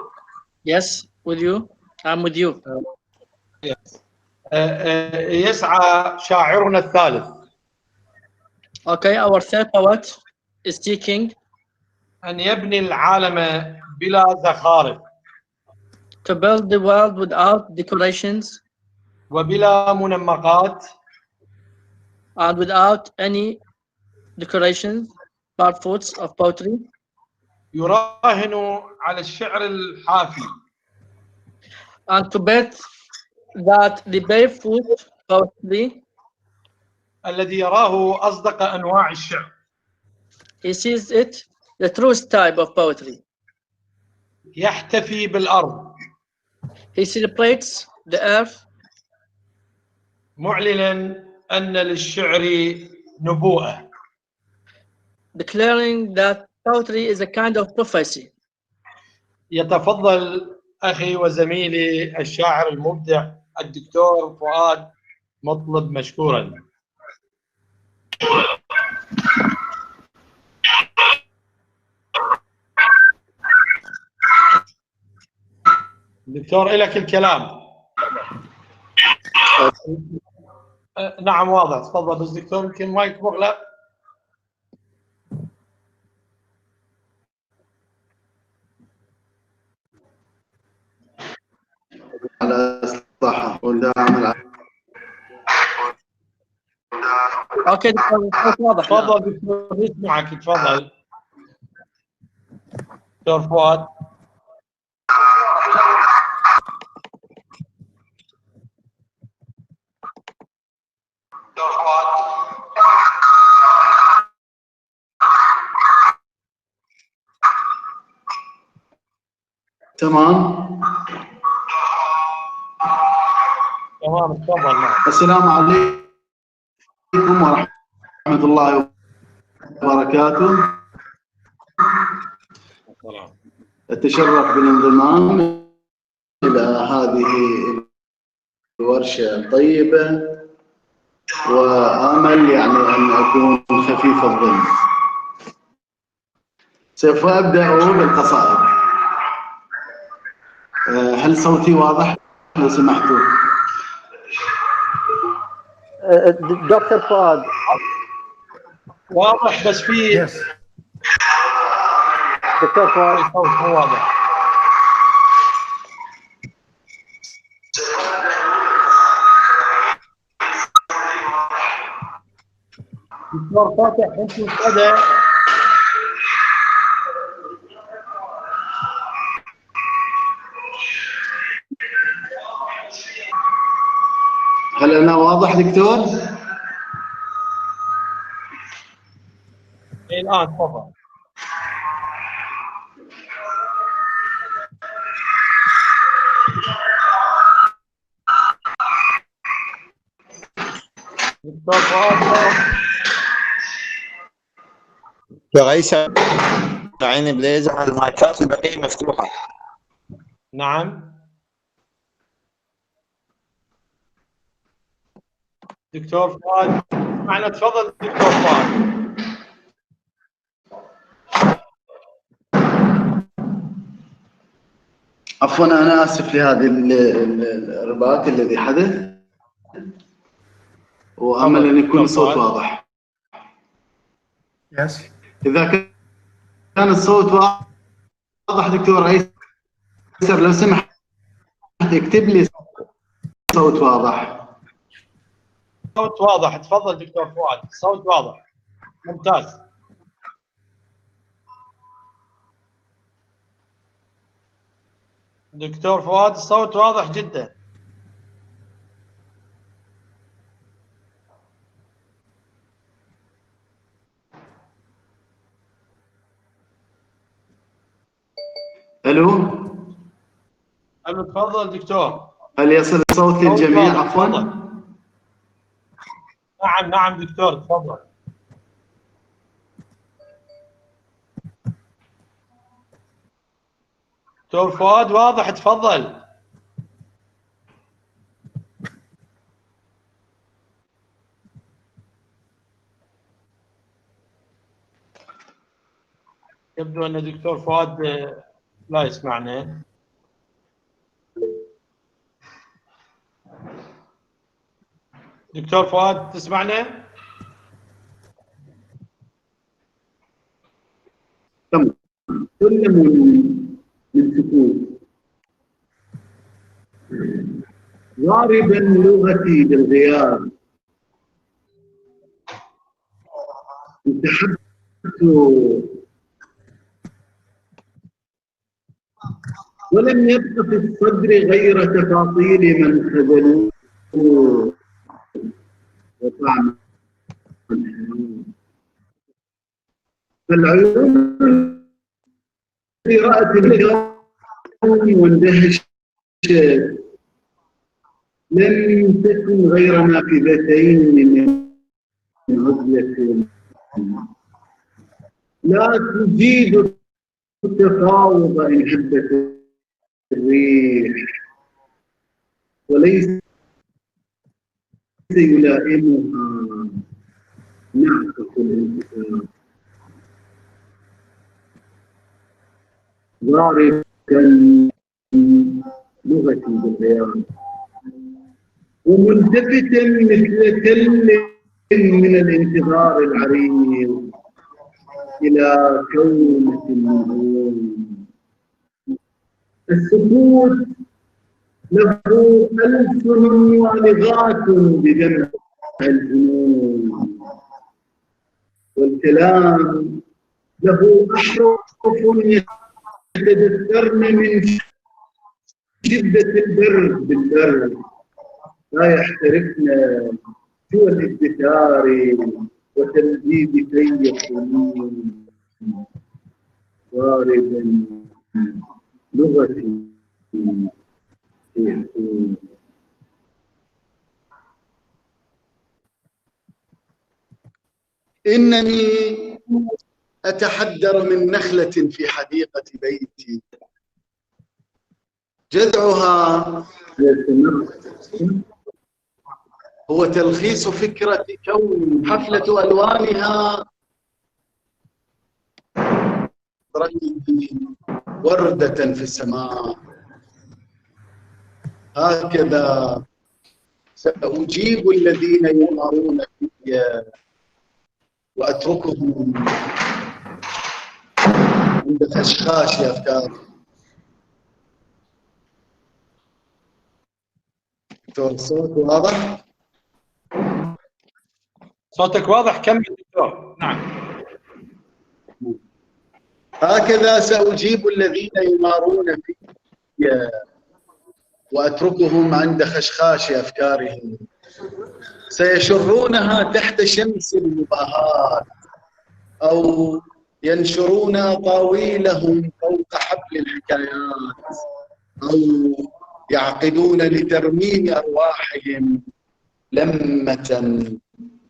Yes, with you. I'm with you. Yes. يسعى شاعرنا الثالث. Okay, our third poet is seeking أن يبني العالم بلا زخارف. To build the world without decorations. وبلا منمقات. And without any decorations, parts of poetry. يراهن على الشعر الحافي. And to bet that the barefoot poetry الذي يراه أصدق أنواع الشعر. He sees it the truest type of poetry. يحتفي بالأرض. He celebrates the earth. معلنا أن للشعر نبوءة. Declaring that poetry is a kind of prophecy. يتفضل أخي وزميلي الشاعر المبدع الدكتور فؤاد مطلب مشكورا. دكتور إلك الكلام. نعم واضح، تفضل. بس دكتور يمكن مايك مغلق. على إصلاحه والدعم. اوكي دكتور الصوت واضح. تفضل دكتور نسمعك، تفضل دكتور فؤاد. تمام. تمام تفضل. نعم. السلام عليكم ورحمة الله وبركاته. أتشرف بالانضمام إلى هذه الورشة الطيبة، وآمل يعني أن أكون خفيف الظل. سوف أبدأ بالقصائد. هل صوتي واضح لو سمحتوا؟ دكتور فؤاد واضح بس في دكتور فؤاد صوت مو واضح. دكتور فاتح انت كذا. هل أنا واضح دكتور؟ الآن تفضل. دكتور فؤاد. دكتور ايسر عيني بليزر على المايكات البقيه مفتوحه. نعم دكتور فؤاد معنا، تفضل دكتور فؤاد. عفوا أنا آسف لهذه الإرباك الذي حدث، وأمل أن يكون الصوت واضح. إذا كان الصوت واضح دكتور أيسر لو سمحت اكتب لي صوت واضح. صوت واضح، تفضل دكتور فؤاد. صوت واضح ممتاز. دكتور فؤاد الصوت واضح جدا. الو الو تفضل دكتور. هل يصل الصوت للجميع؟ عفوا. نعم دكتور تفضل. دكتور فؤاد واضح، تفضل. يبدو ان دكتور فؤاد لا يسمعنا. دكتور فؤاد تسمعنا؟ تمام. كل من سكوت ضاربا لغتي بالغياب، انتحبت ولم يبق في الصدر غير تفاصيل من خذلوه وطعم فالعيون التي رأت الكون واندهشت لم تكن غير نافذتين من عزلة لا تجيد التفاوض إن هبت الريح، وليس يلائمها نعكة الانتفاض ضاربا لغتي بالرياض، وملتفتا مثل تل من الانتظار العريض إلى كونة النجوم. السكوت له ألسن والغات بدمع الجنون، والكلام له أحرف يتدثرن من شدة البرد بالبرد، لا يحترقن سوى الادثار وتمديد في الحنون. واردا لغتي يحكون. إنني أتحدر من نخلة في حديقة بيتي، جذعها هو تلخيص فكرة كون حفلة ألوانها رأيي وردة في السماء. هكذا سأجيب الذين يمارون في وأتركهم عند خشخاش أفكار. الصوت واضح؟ صوتك واضح، كمل دكتور. نعم. هكذا سأجيب الذين يمارون في وأتركهم عند خشخاش أفكارهم، سيشرونها تحت شمس المباهات أو ينشرون أطاويلهم فوق حبل الحكايات، أو يعقدون لترميم أرواحهم لمة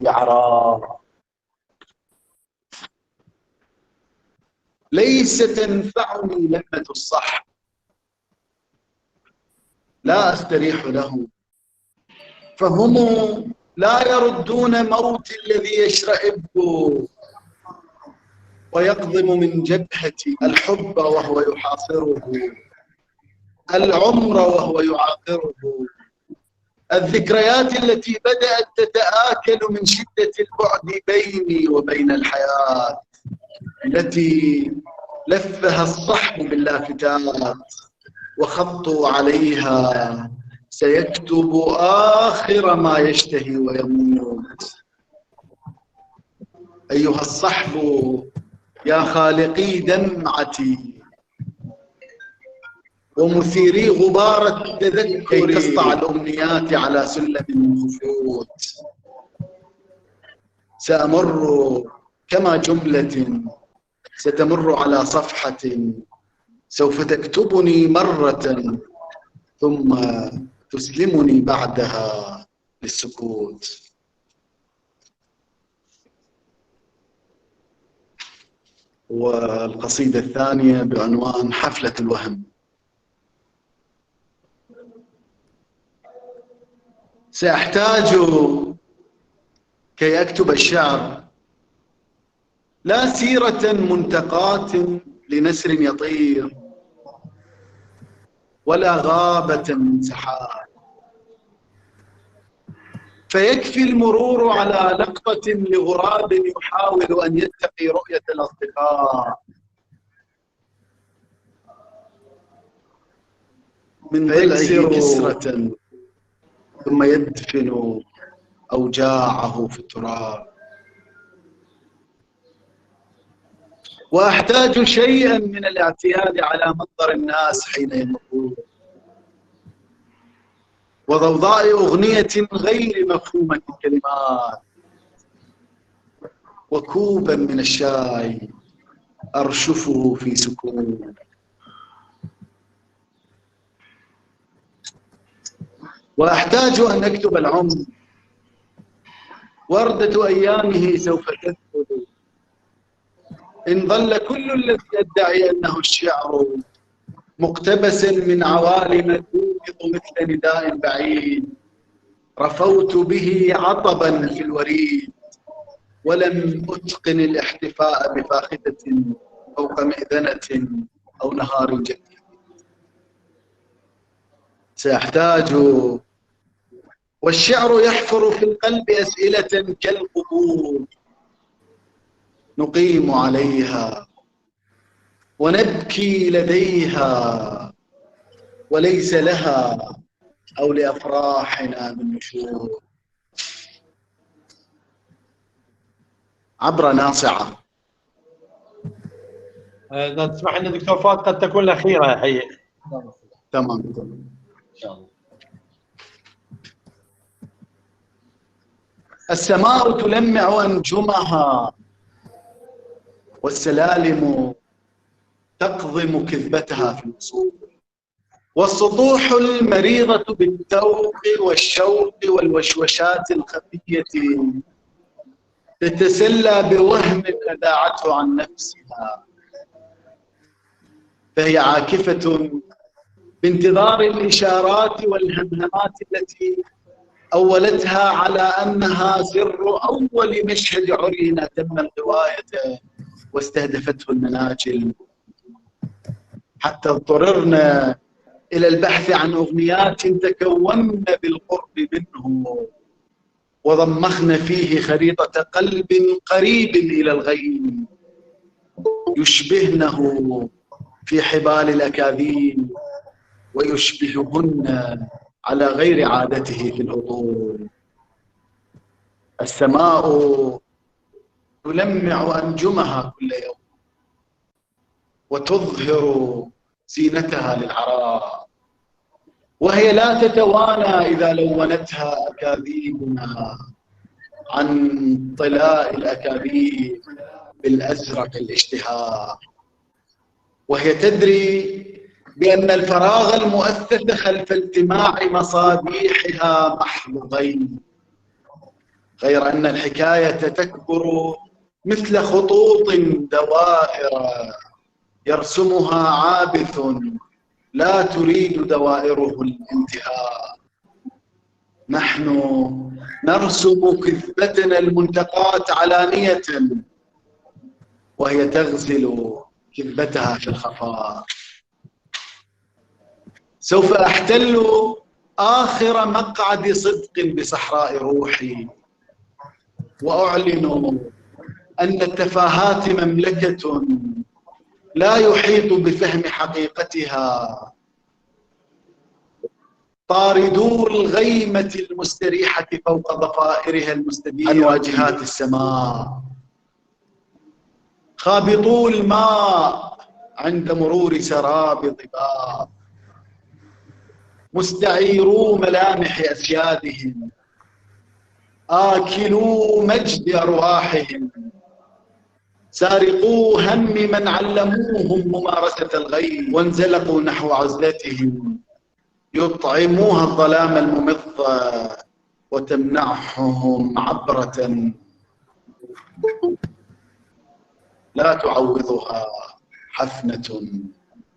بعراء. ليس تنفعني لمة الصح، لا أستريح له، فهم لا يردون موت الذي يشرئب ويقضم من جبهتي الحب وهو يحاصره، العمر وهو يعاقره، الذكريات التي بدأت تتآكل من شدة البعد بيني وبين الحياة، التي لفها الصحب باللافتات وخطوا عليها سيكتب آخر ما يشتهي ويموت. أيها الصحب يا خالقي دمعتي ومثيري غبار التذكر، كي تسطع الأمنيات على سلم المخفوت. سأمر كما جملة ستمر على صفحة سوف تكتبني مرة ثم تسلمني بعدها للسكوت. والقصيدة الثانية بعنوان حفلة الوهم. سأحتاج كي أكتب الشعر لا سيرة منتقاة لنسر يطير، ولا غابة من سحاب، فيكفي المرور على لقطة لغراب يحاول أن يتقي رؤية الأصدقاء، من ضلعه كسرة ثم يدفن أوجاعه في التراب. وأحتاج شيئا من الاعتياد على منظر الناس حين يمرون، وضوضاء أغنية غير مفهومة الكلمات، وكوبا من الشاي أرشفه في سكون. وأحتاج أن أكتب العمر، وردة أيامه سوف تذهب إن ظل كل الذي يدعي أنه الشعر مقتبسا من عوالم توقظ مثل نداء بعيد. رفوت به عطبا في الوريد ولم أتقن الاحتفاء بفاخدة فوق مئذنة أو نهار جديد. سيحتاج والشعر يحفر في القلب أسئلة كالقبور نقيم عليها ونبكي لديها وليس لها أو لأفراحنا من نشور عبر ناصعة. إذا تسمح لنا دكتور فؤاد قد تكون الأخيرة يا حقيقة. تمام. إن شاء الله. السماء تلمع أنجمها والسلالم تقضم كذبتها في الوصول والسطوح المريضة بالتوق والشوق والوشوشات الخفية تتسلى بوهم أذاعته عن نفسها فهي عاكفة بانتظار الإشارات والهمهمات التي أولتها على أنها سر أول مشهد عرينا تم الغواية واستهدفته المناجل حتى اضطررنا إلى البحث عن أغنيات تكون بالقرب منه وضمخنا فيه خريطة قلب قريب إلى الغيم يشبهنه في حبال الأكاذيب ويشبههن على غير عادته في الهطول. السماء تلمع أنجمها كل يوم وتظهر زينتها للعراء وهي لا تتوانى إذا لونتها أكاذيبنا عن طلاء الأكاذيب بالأزرق الاشتهاء وهي تدري بأن الفراغ المؤثث خلف التماع مصابيحها محظوظين غير أن الحكاية تكبر مثل خطوط دوائر يرسمها عابث لا تريد دوائره الانتهاء. نحن نرسم كذبتنا المنتقاة علانية وهي تغزل كذبتها في الخفاء. سوف أحتل آخر مقعد صدق بصحراء روحي وأعلن أن التفاهات مملكة لا يحيط بفهم حقيقتها. طاردو الغيمة المستريحة فوق ضفائرها المستديرة عن واجهات السماء خابطو الماء عند مرور سراب ضباب مستعيرو ملامح أسيادهم آكلو مجد أرواحهم سارقو هم من علموهم ممارسة الغيب وانزلقوا نحو عزلتهم يطعموها الظلام الممضة وتمنعهم عبرة لا تعوضها حفنة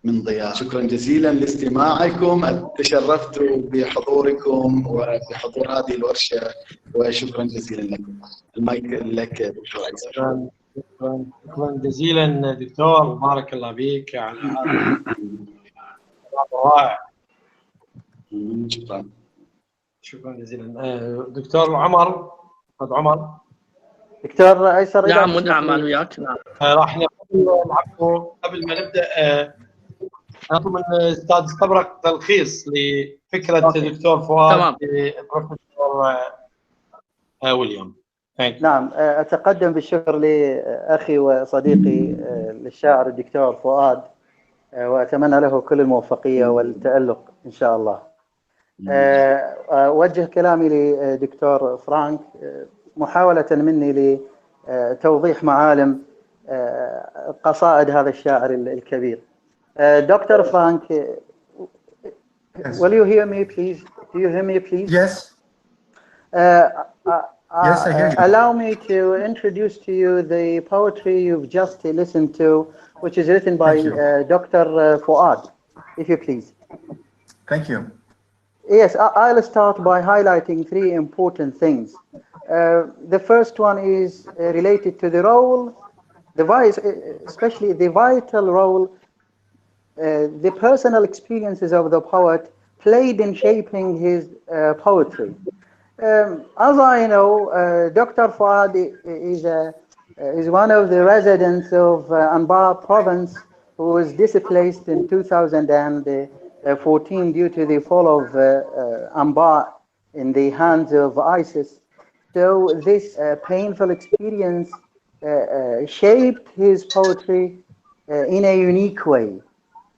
من ضياء. شكرا جزيلا لاستماعكم. تشرفت بحضوركم وبحضور هذه الورشة وشكرا جزيلا لكم. المايك لك دكتور أيسر. شكرا جزيلا دكتور بارك الله بك على هذا الرائع. شكرا جزيلا دكتور عمر. أستاذ عمر. دكتور أيسر. نعم أنا وياك. نعم. راح نعرفه قبل ما نبدأ نطلب من الأستاذ استبرق تلخيص لفكرة الدكتور فؤاد البروفيسور ويليام. نعم أتقدم بالشكر لأخي وصديقي للشاعر الدكتور فؤاد وأتمنى له كل الموفقية والتألق إن شاء الله. أوجه كلامي لدكتور فرانك محاولة مني لتوضيح معالم قصائد هذا الشاعر الكبير. Dr. Frank, will you hear me please? Do you hear me please? Yes. Yes, I hear you. Allow me to introduce to you the poetry you've just listened to, which is written by Dr. Fuad, if you please. Thank you. Yes, I'll start by highlighting three important things. The first one is related to the role, especially the vital role, the personal experiences of the poet played in shaping his poetry. As I know, Dr. Fuad is one of the residents of Anbar province who was displaced in 2014 due to the fall of Anbar in the hands of ISIS. So this painful experience shaped his poetry in a unique way.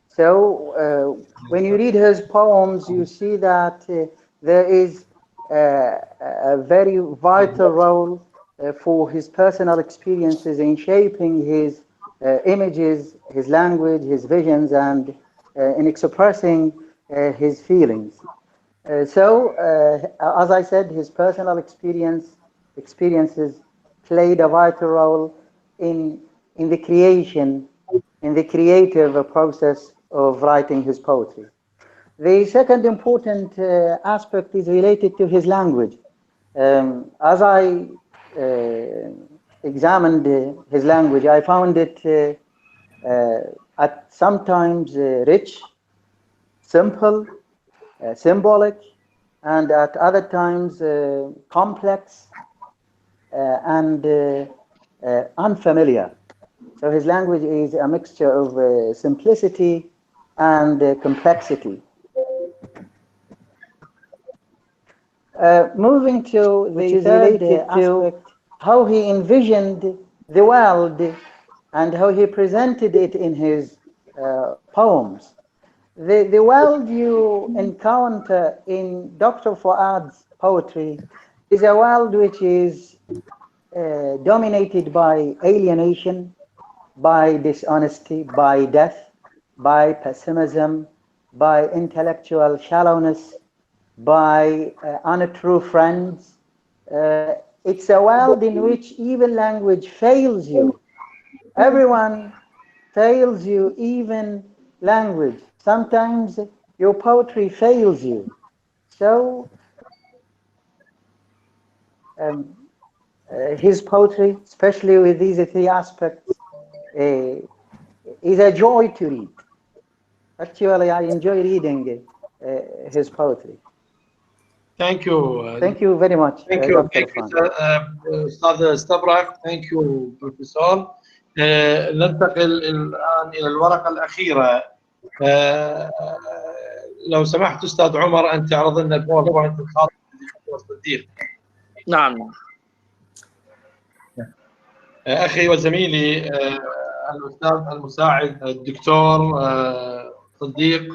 So when you read his poems, you see that there is a very vital role for his personal experiences in shaping his images, his language, his visions, and in expressing his feelings. So, as I said, his personal experiences played a vital role in the creation, in the creative process of writing his poetry. The second important aspect is related to his language. As I examined his language, I found it at sometimes rich, simple, symbolic, and at other times complex and unfamiliar. So his language is a mixture of simplicity and complexity. Moving to the third aspect, how he envisioned the world and how he presented it in his poems. The world you encounter in Dr. Fuad's poetry is a world which is dominated by alienation, by dishonesty, by death, by pessimism, by intellectual shallowness, by untrue friends. It's a world in which even language fails you. Everyone fails you, even language. Sometimes your poetry fails you. So his poetry, especially with these three aspects, is a joy to read. Actually, I enjoy reading his poetry. Thank you. Thank you very much. Thank you. Thank you, أستاذ استبرق. Thank you, Professor. ننتقل الآن إلى الورقة الأخيرة. لو سمحت أستاذ عمر أن تعرض لنا الباوربوينت الخاص بالدكتور صديق. نعم. أخي وزميلي الأستاذ المساعد الدكتور صديق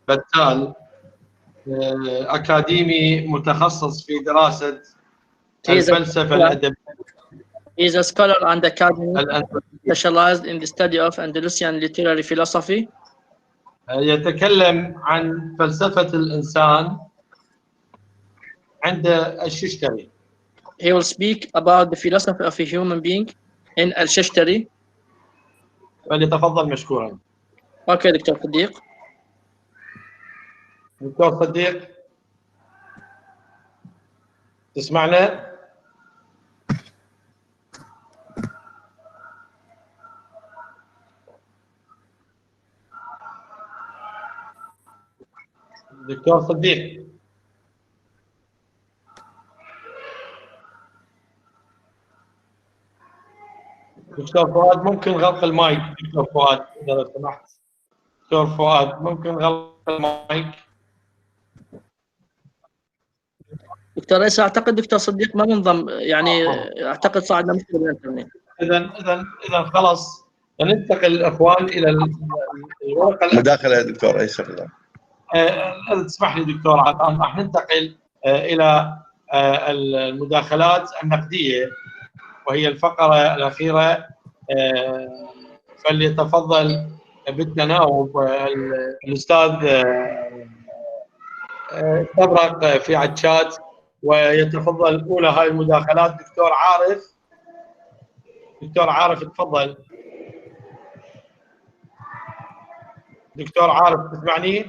بتال، أكاديمي متخصص في دراسة الفلسفة الأدبية. He is a scholar and academic specialized in the study of Andalusian literary philosophy. يتكلم عن فلسفة الإنسان عند الششتري. He will speak about the philosophy of a human being in الششتري. فليتفضل مشكورا. اوكي دكتور صديق. دكتور صديق تسمعنا؟ دكتور صديق دكتور فؤاد ممكن غلق المايك. دكتور فؤاد إذا لو سمحت. دكتور فؤاد ممكن غلق المايك. دكتور ايسر اعتقد دكتور صديق ما منضم، يعني اعتقد صار عندنا مشكله بالانترنت. اذا خلاص ننتقل الاخوان الى الورقه مداخله يا دكتور ايسر. تسمح لي دكتور، راح ننتقل الى المداخلات النقديه وهي الفقره الاخيره. فليتفضل بالتناوب الاستاذ استبرق في عتشات ويتفضل اولى هاي المداخلات. دكتور عارف تفضل. دكتور عارف تسمعني؟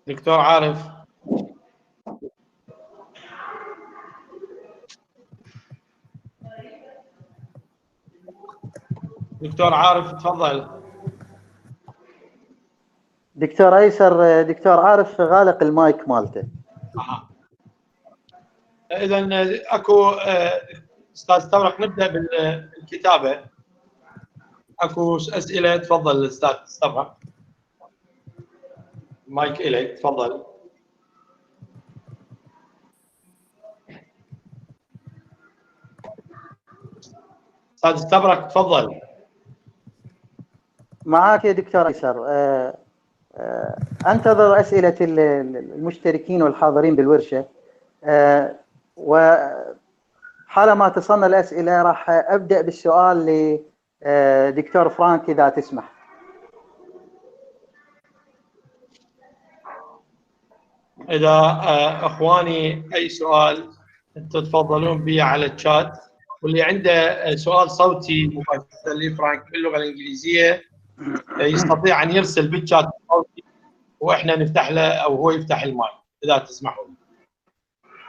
دكتور عارف دكتور عارف تفضل. دكتور ايسر، دكتور عارف غالق المايك مالته. اذا اكو استاذ استبرق، نبدا بالكتابه. اكو اسئله، تفضل استاذ استبرق، المايك اليك، تفضل. استاذ استبرق تفضل. معك يا دكتور ايسر. انتظر اسئله المشتركين والحاضرين بالورشه، وحالما تصلنا الاسئله راح ابدا بالسؤال لدكتور فرانك اذا تسمح. اذا اخواني اي سؤال انتم تفضلون به على الشات، واللي عنده سؤال صوتي مباشره لفرانك باللغه الانجليزيه يستطيع ان يرسل بالشات الصوتي واحنا نفتح له او هو يفتح المايك اذا تسمحون.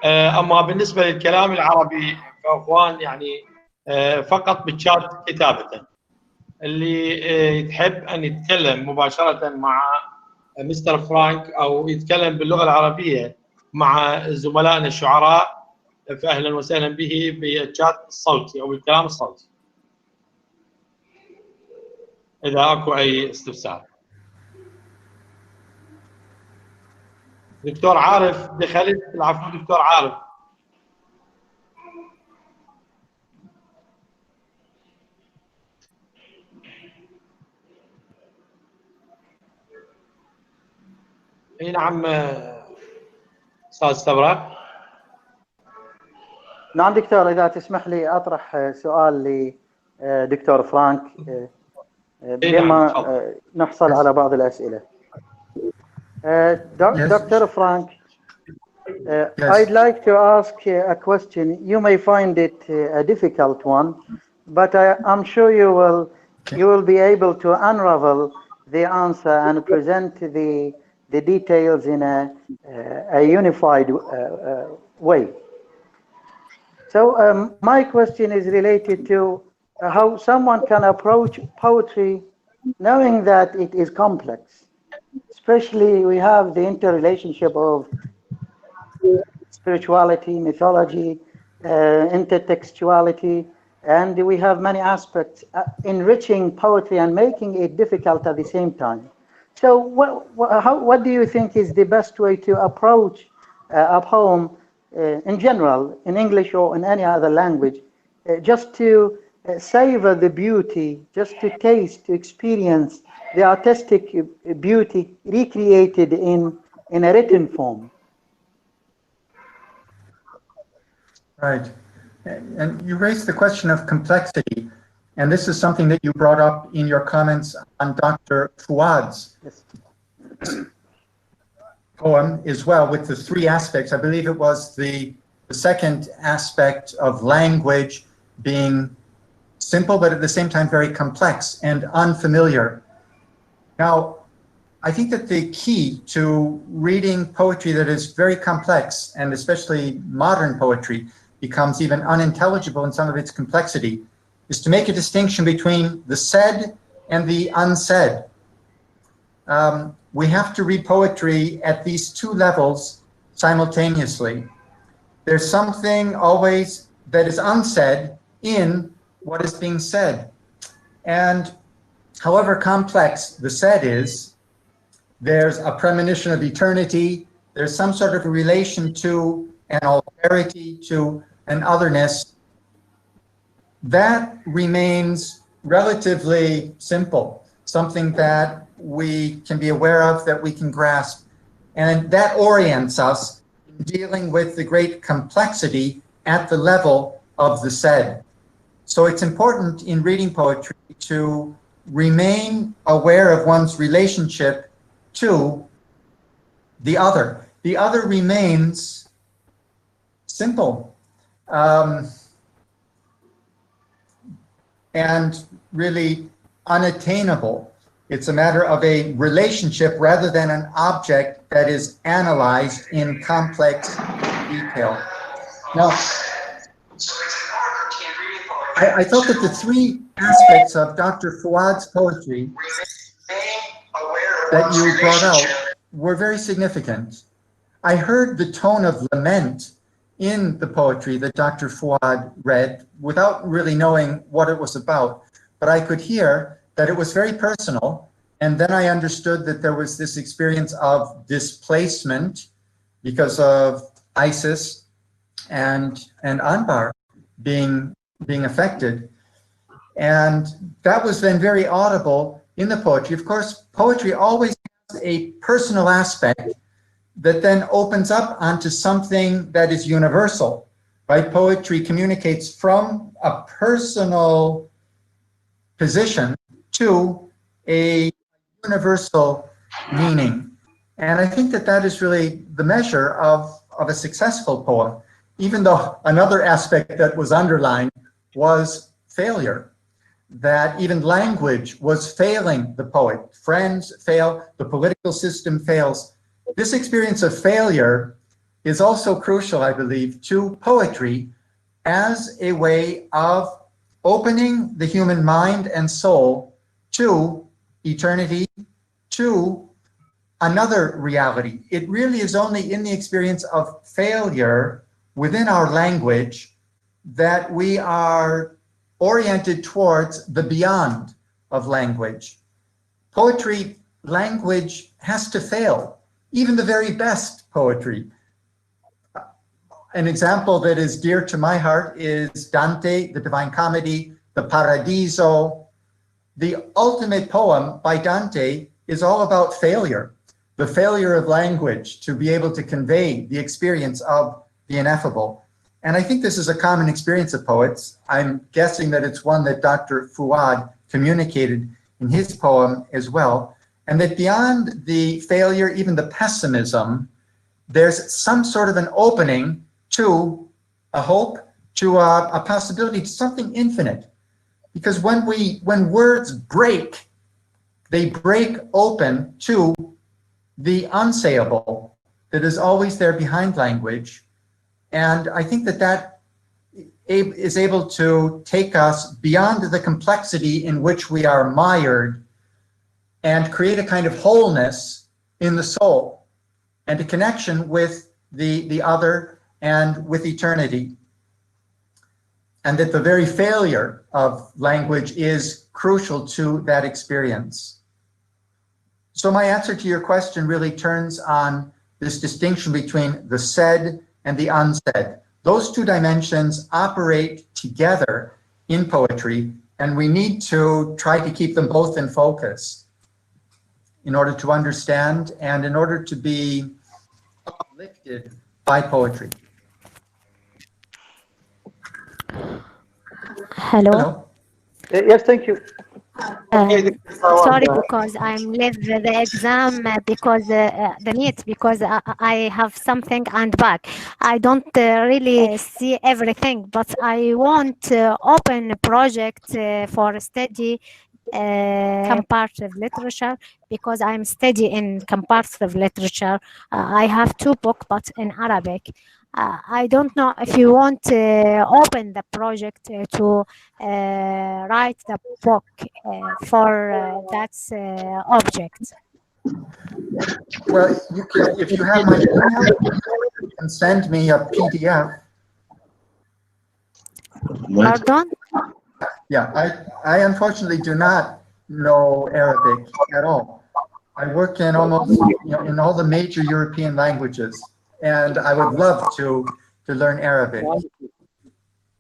اما بالنسبه للكلام العربي فاخوان يعني فقط بالشات كتابه. اللي يحب ان يتكلم مباشره مع مستر فرانك او يتكلم باللغه العربيه مع زملائنا الشعراء فاهلا وسهلا به بالشات الصوتي او بالكلام الصوتي. اذا اكو اي استفسار. دكتور عارف دخلت، العفو دكتور عارف. اي نعم استاذ استبرق. نعم دكتور، اذا تسمح لي اطرح سؤال لدكتور فرانك بما نحصل على بعض الاسئله. Dr. Frank, I'd like to ask a question. You may find it a difficult one, but I'm sure you will be able to unravel the answer and present the details in a unified way. So my question is related to how someone can approach poetry knowing that it is complex. Especially we have the interrelationship of spirituality, mythology, intertextuality, and we have many aspects enriching poetry and making it difficult at the same time. So what do you think is the best way to approach a poem in general, in English or in any other language, just to savor the beauty, just to taste, to experience the artistic beauty recreated in a written form? Right. And you raised the question of complexity, and this is something that you brought up in your comments on Dr. Fuad's poem as well, with the three aspects. I believe it was the second aspect of language being simple, but at the same time very complex and unfamiliar. Now, I think that the key to reading poetry that is very complex, and especially modern poetry, becomes even unintelligible in some of its complexity, is to make a distinction between the said and the unsaid. We have to read poetry at these two levels simultaneously. There's something always that is unsaid in what is being said. And however complex the said is, there's a premonition of eternity, there's some sort of a relation to an alterity, to an otherness. That remains relatively simple, something that we can be aware of, that we can grasp. And that orients us in dealing with the great complexity at the level of the said. So it's important in reading poetry to remain aware of one's relationship to the other. The other remains simple and really unattainable. It's a matter of a relationship rather than an object that is analyzed in complex detail. Now, I thought that the three aspects of Dr. Fuad's poetry that you brought out were very significant. I heard the tone of lament in the poetry that Dr. Fuad read without really knowing what it was about, but I could hear that it was very personal, and then I understood that there was this experience of displacement because of ISIS and Anbar being affected. And that was then very audible in the poetry. Of course, poetry always has a personal aspect that then opens up onto something that is universal, right? Poetry communicates from a personal position to a universal meaning. And I think that that is really the measure of a successful poem, even though another aspect that was underlined was failure, that even language was failing the poet. Friends fail, the political system fails. This experience of failure is also crucial, I believe, to poetry as a way of opening the human mind and soul to eternity, to another reality. It really is only in the experience of failure within our language that we are oriented towards the beyond of language. Poetry, language has to fail, even the very best poetry. An example that is dear to my heart is Dante, the Divine Comedy, the Paradiso. The ultimate poem by Dante is all about failure, the failure of language to be able to convey the experience of the ineffable. And I think this is a common experience of poets. I'm guessing that it's one that Dr. Fuad communicated in his poem as well, and that beyond the failure, even the pessimism, there's some sort of an opening to a hope, to a possibility, to something infinite. Because when words break, they break open to the unsayable that is always there behind language. And I think that that is able to take us beyond the complexity in which we are mired and create a kind of wholeness in the soul and a connection with the other and with eternity. And that the very failure of language is crucial to that experience. So my answer to your question really turns on this distinction between the said and the unsaid. Those two dimensions operate together in poetry, and we need to try to keep them both in focus in order to understand and in order to be uplifted by poetry. Hello. Yes, thank you. Sorry, because I'm left the exam because the NEET, because I have something and back. I don't really see everything, but I want to open a project for study comparative literature, because I'm studying comparative literature. I have 2 books, but in Arabic. I don't know if you want to open the project to write the book for that object. Well, you can, if you have my email, you can send me a PDF. Pardon? Yeah, I unfortunately do not know Arabic at all. I work in almost, in all the major European languages, and I would love to learn Arabic.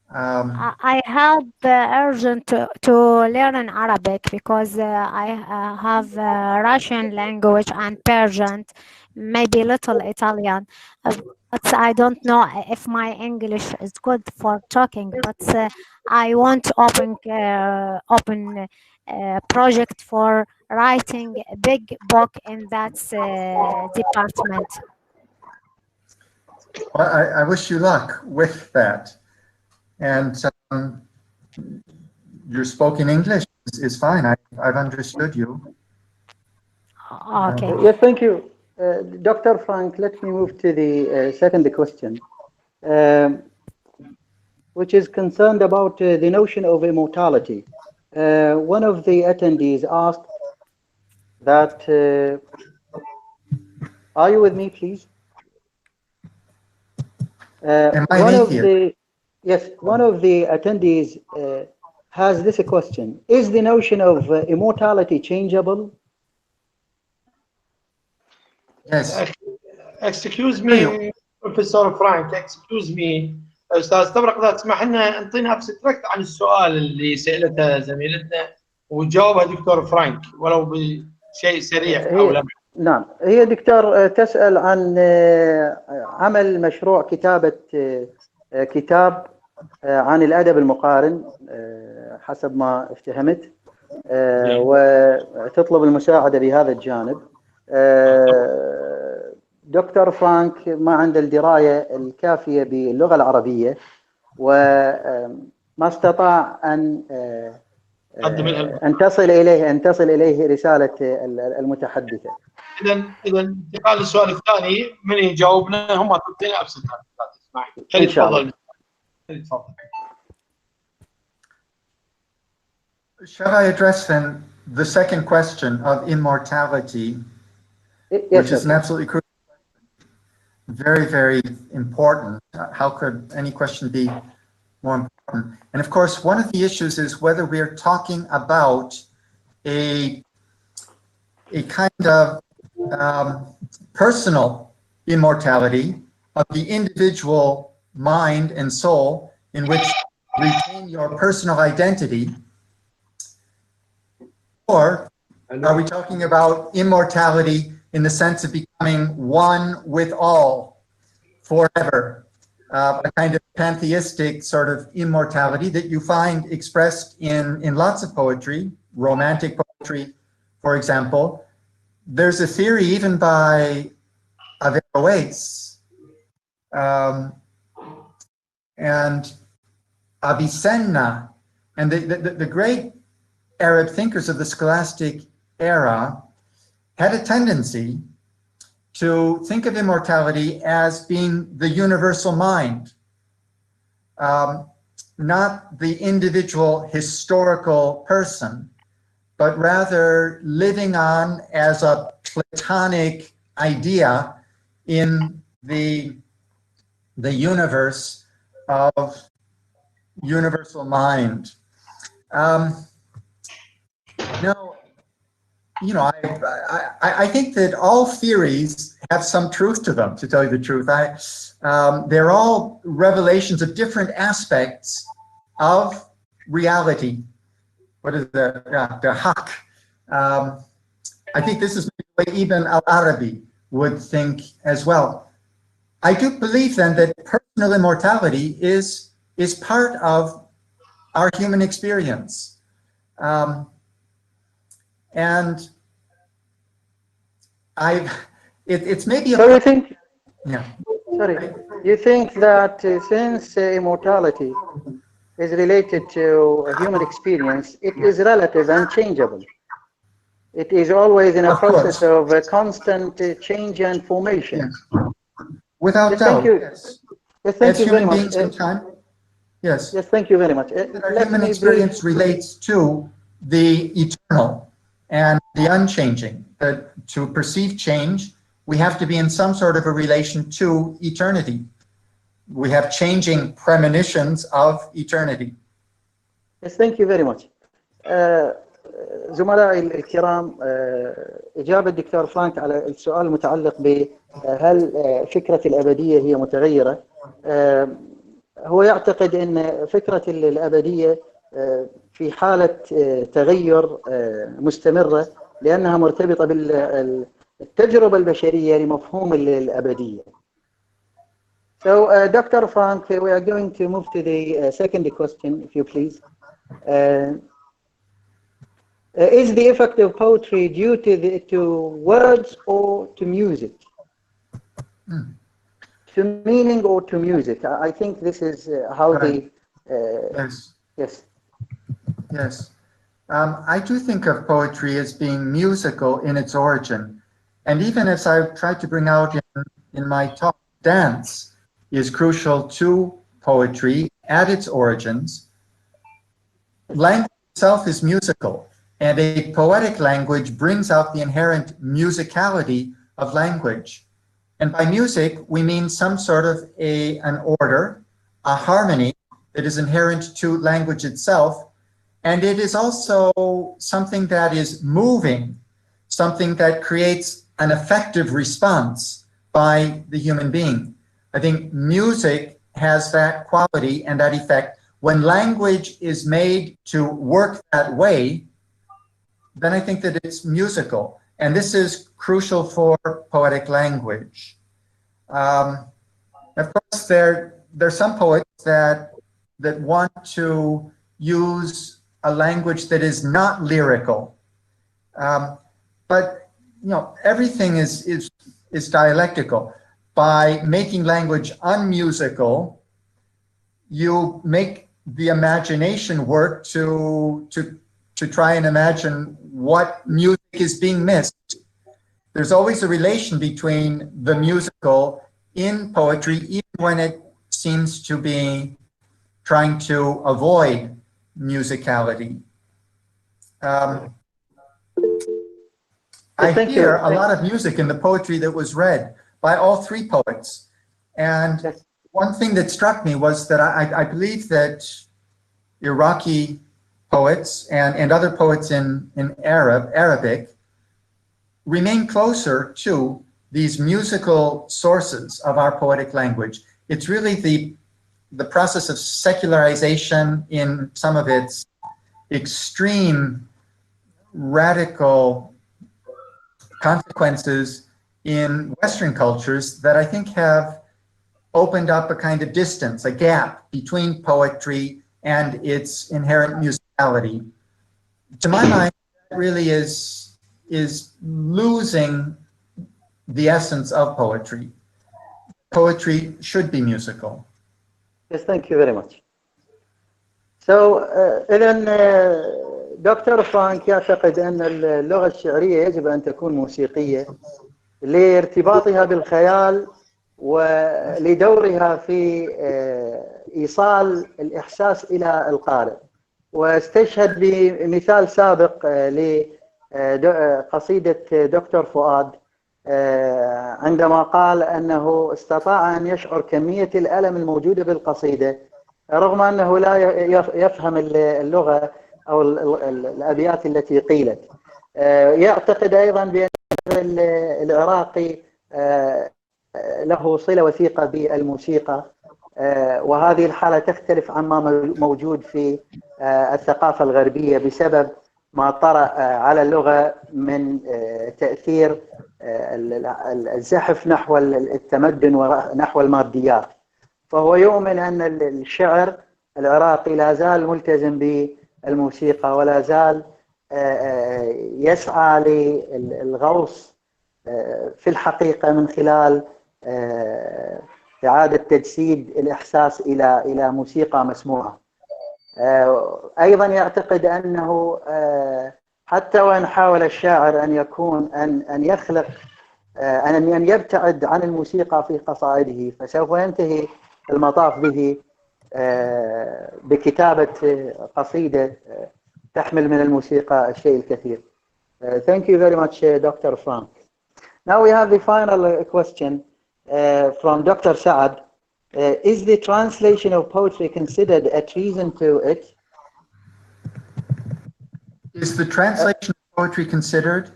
I have urgent to learn Arabic because I have Russian language and Persian, maybe little Italian. But I don't know if my English is good for talking. But I want to open project for writing a big book in that department. Well, I wish you luck with that. And your spoken English is fine. I've understood you. Okay. Yes, thank you. Dr. Frank, let me move to the second question. which is concerned about the notion of immortality. One of the attendees asked that, are you with me, please? One of the attendees has this question: is the notion of immortality changeable? Yes. Excuse me, Professor Frank. Excuse me, أستاذ طبرق، إذا تسمح لنا انطينا ابستراكت عن السؤال اللي سألته زميلتنا وجاوبها دكتور فرانك ولو بشيء سريع أو لمح. نعم، هي دكتور تسأل عن عمل مشروع كتابة كتاب عن الأدب المقارن حسب ما افتهمت، وتطلب المساعدة بهذا الجانب. دكتور فرانك ما عنده الدراية الكافية باللغة العربية وما استطاع أن تصل إليه رسالة المتحدثة. إذا انتقال للسؤال الثاني من يجاوبنا هم تعطينا أبسطها. خلي تفضل. Shall I address then the second question of immortality, which is an absolutely crucial question, very, very important. How could any question be more important? And of course, one of the issues is whether we're talking about a kind of personal immortality of the individual mind and soul in which you retain your personal identity, or are we talking about immortality in the sense of becoming one with all forever, a kind of pantheistic sort of immortality that you find expressed in lots of poetry, romantic poetry, for example. There's a theory even by Averroes and Avicenna, and the great Arab thinkers of the scholastic era had a tendency to think of immortality as being the universal mind, not the individual historical person, but rather living on as a Platonic idea in the universe of universal mind. I think that all theories have some truth to them, to tell you the truth. They're all revelations of different aspects of reality. What is the haq? I think this is the way Ibn al-Arabi would think as well. I do believe then that personal immortality is part of our human experience. And it's maybe a... So you think... Yeah. Sorry. You think that since immortality is related to human experience, it is relative and changeable. It is always in a process of constant change and formation. Yes. Without doubt, yes. Yes, thank you very much. Beings in time. Yes. Yes, thank you very much. Our human experience relates to the eternal and the unchanging. To perceive change, we have to be in some sort of a relation to eternity. We have changing premonitions of eternity. Yes, thank you very much. زملائي الكرام، إجابة الدكتور فرانك على السؤال المتعلق بهل فكرة الأبدية هي متغيرة، هو يعتقد أن فكرة الأبدية في حالة تغير مستمرة لأنها مرتبطة بالتجربة البشرية لمفهوم الأبدية. So, Dr. Frank, we are going to move to the second question, if you please. Is the effect of poetry due to words or to music? To meaning or to music? I think this is how the... Yes. Yes. Yes. I do think of poetry as being musical in its origin. And even as I've tried to bring out in my talk, dance is crucial to poetry at its origins, language itself is musical, and a poetic language brings out the inherent musicality of language. And by music, we mean some sort of an order, a harmony that is inherent to language itself. And it is also something that is moving, something that creates an effective response by the human being. I think music has that quality and that effect. When language is made to work that way, then I think that it's musical. And this is crucial for poetic language. Of course, there are some poets that want to use a language that is not lyrical. But you know, everything is dialectical. By making language unmusical, you make the imagination work to try and imagine what music is being missed. There's always a relation between the musical in poetry, even when it seems to be trying to avoid musicality. I hear a lot of music in the poetry that was read by all three poets. And one thing that struck me was that I believe that Iraqi poets and other poets in Arabic remain closer to these musical sources of our poetic language. It's really the process of secularization in some of its extreme radical consequences in Western cultures that I think have opened up a kind of distance, a gap between poetry and its inherent musicality. To my mind, that really is losing the essence of poetry. Poetry should be musical. Yes, thank you very much. So, إذن دكتور فرانك يعتقد أن اللغة الشعرية يجب أن تكون موسيقية لارتباطها بالخيال ولدورها في إيصال الإحساس إلى القارئ. واستشهد بمثال سابق لقصيدة دكتور فؤاد عندما قال أنه استطاع أن يشعر كمية الألم الموجودة بالقصيدة رغم أنه لا يفهم اللغة أو الأبيات التي قيلت. يعتقد أيضا بأن العراقي له صلة وثيقة بالموسيقى، وهذه الحالة تختلف عما موجود في الثقافة الغربية بسبب ما طرأ على اللغة من تأثير الزحف نحو التمدن ونحو الماديات. فهو يؤمن أن الشعر العراقي لا زال ملتزم بالموسيقى ولا زال يسعى للغوص في الحقيقة من خلال إعادة تجسيد الإحساس إلى موسيقى مسموعة. أيضا يعتقد أنه حتى وإن حاول الشاعر أن يخلق أن يبتعد عن الموسيقى في قصائده فسوف ينتهي المطاف به بكتابة قصيدة تحمل من الموسيقى الشيء الكثير. Thank you very much, Dr. Frank. Now we have the final question from Dr. Saad. Is the translation of poetry considered a treason to it? Is the translation of poetry considered?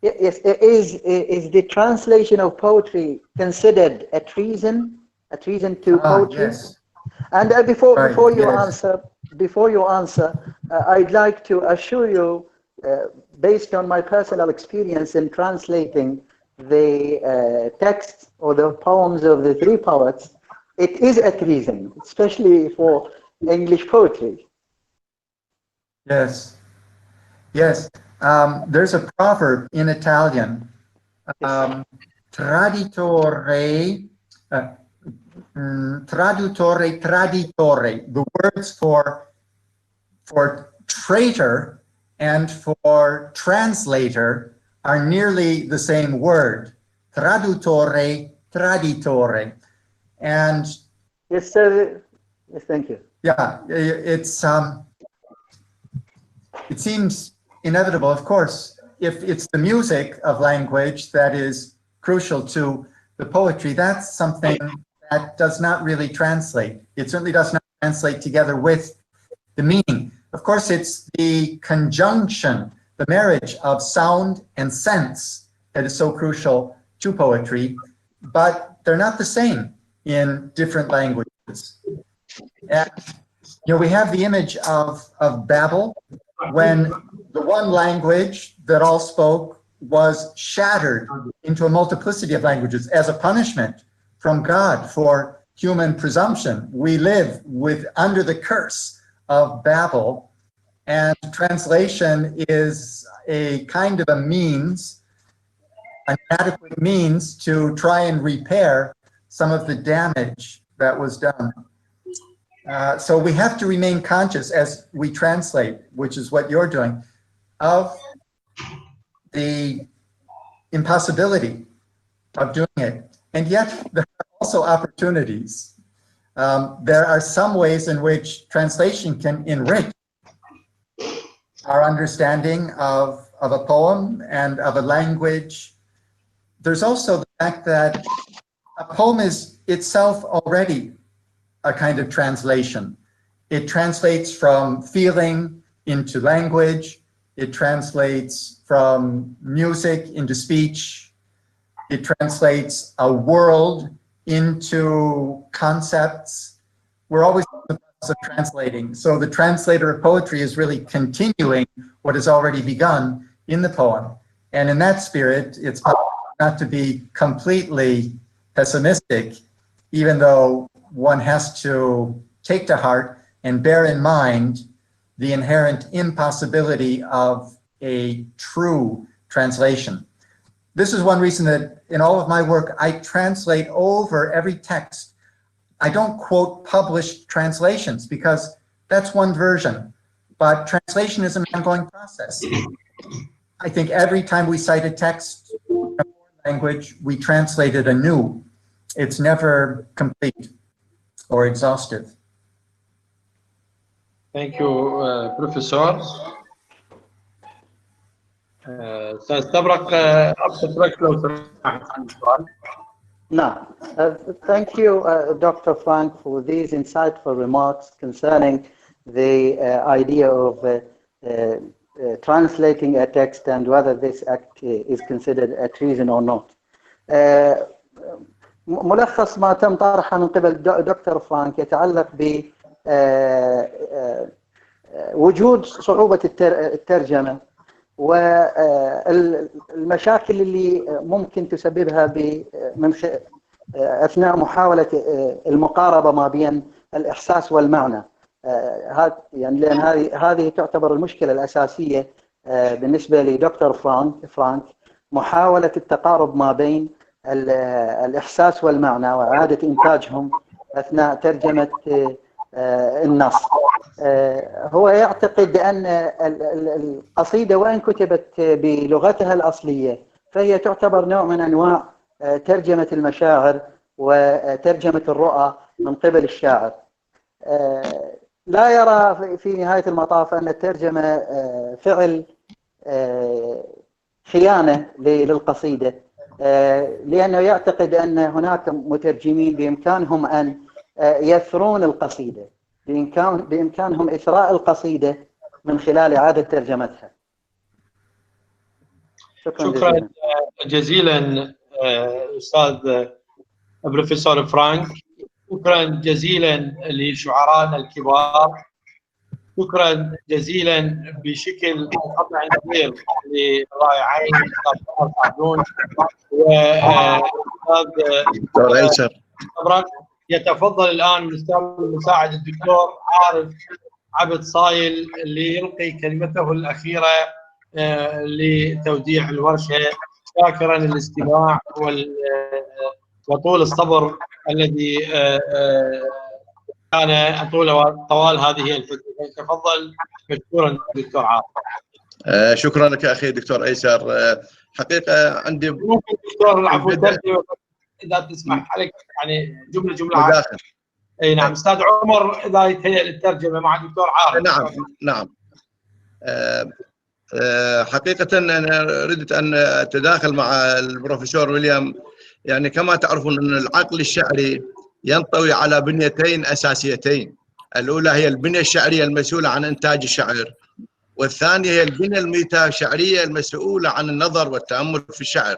Yes, is the translation of poetry considered a treason to poetry? Yes. And before you answer, I'd like to assure you, based on my personal experience in translating the texts or the poems of the three poets, it is a treason, especially for English poetry. Yes. Yes. There's a proverb in Italian, traditore, traduttore, traditore. The words for traitor and for translator are nearly the same word. Traduttore, traditore. And yes, sir. Yes, thank you. Yeah, it seems inevitable, of course, if it's the music of language that is crucial to the poetry, that's something that does not really translate. It certainly does not translate together with the meaning. Of course, it's the conjunction, the marriage of sound and sense that is so crucial to poetry, but they're not the same in different languages. And, you know, we have the image of Babel, when the one language that all spoke was shattered into a multiplicity of languages as a punishment from God for human presumption. We live under the curse of Babel, and translation is a kind of a means, an adequate means to try and repair some of the damage that was done. So we have to remain conscious as we translate, which is what you're doing, of the impossibility of doing it. And yet there are also opportunities. There are some ways in which translation can enrich our understanding of a poem and of a language. There's also the fact that a poem is itself already a kind of translation. It translates from feeling into language. It translates from music into speech. It translates a world into concepts. We're always in the process of translating. So the translator of poetry is really continuing what has already begun in the poem. And in that spirit, it's not to be completely pessimistic, even though one has to take to heart and bear in mind the inherent impossibility of a true translation. This is one reason that in all of my work, I translate over every text. I don't quote published translations because that's one version, but translation is an ongoing process. I think every time we cite a text in a foreign language, we translate it anew. It's never complete or exhaustive. Thank you, Professor. سأستبرق أبسط لو سمحت عن السؤال. Now, thank you, Dr. Frank, for these insightful remarks concerning the idea of translating a text and whether this act is considered a treason or not. ملخص ما تم طرحه من قبل دكتور فرانك يتعلق ب وجود صعوبة الترجمة والمشاكل اللي ممكن تسببها أثناء محاولة المقاربة ما بين الإحساس والمعنى. يعني لأن هذه تعتبر المشكلة الأساسية بالنسبة لدكتور فرانك، محاولة التقارب ما بين الإحساس والمعنى وإعادة إنتاجهم أثناء ترجمة النص. هو يعتقد بأن القصيدة وإن كتبت بلغتها الأصلية فهي تعتبر نوع من أنواع ترجمة المشاعر وترجمة الرؤى من قبل الشاعر. لا يرى في نهاية المطاف أن الترجمة فعل خيانة للقصيدة، لأنه يعتقد أن هناك مترجمين بإمكانهم أن يثرون القصيدة، بإمكانهم إثراء القصيدة من خلال إعادة ترجمتها. شكرا جزيلا أستاذ بروفيسور فرانك. شكرا جزيلا لشعرائنا الكبار. شكرا جزيلا بشكل قطع النظير للرائعين الاستاذ سعدون والاستاذ ايسر. يتفضل الان الاستاذ المساعد الدكتور عبد صايل ليلقي كلمته الاخيره لتوديع الورشه، شاكرا الاستماع وطول الصبر الذي كان طوال هذه الفترة. تفضل مشكورا دكتور عاطف. شكرا لك اخي دكتور ايسر. حقيقه عندي ممكن دكتور العفو اذا تسمح لك يعني جمله مداخل. اي نعم. استاذ عمر اذا يتهيأ للترجمه مع الدكتور عارف. نعم. حقيقة أنا أردت أن أتداخل مع البروفيسور ويليام. يعني كما تعرفون أن العقل الشعري ينطوي على بنيتين أساسيتين. الأولى هي البنية الشعرية المسؤولة عن إنتاج الشعر، والثانية هي البنية الميتاشعرية المسؤولة عن النظر والتأمل في الشعر.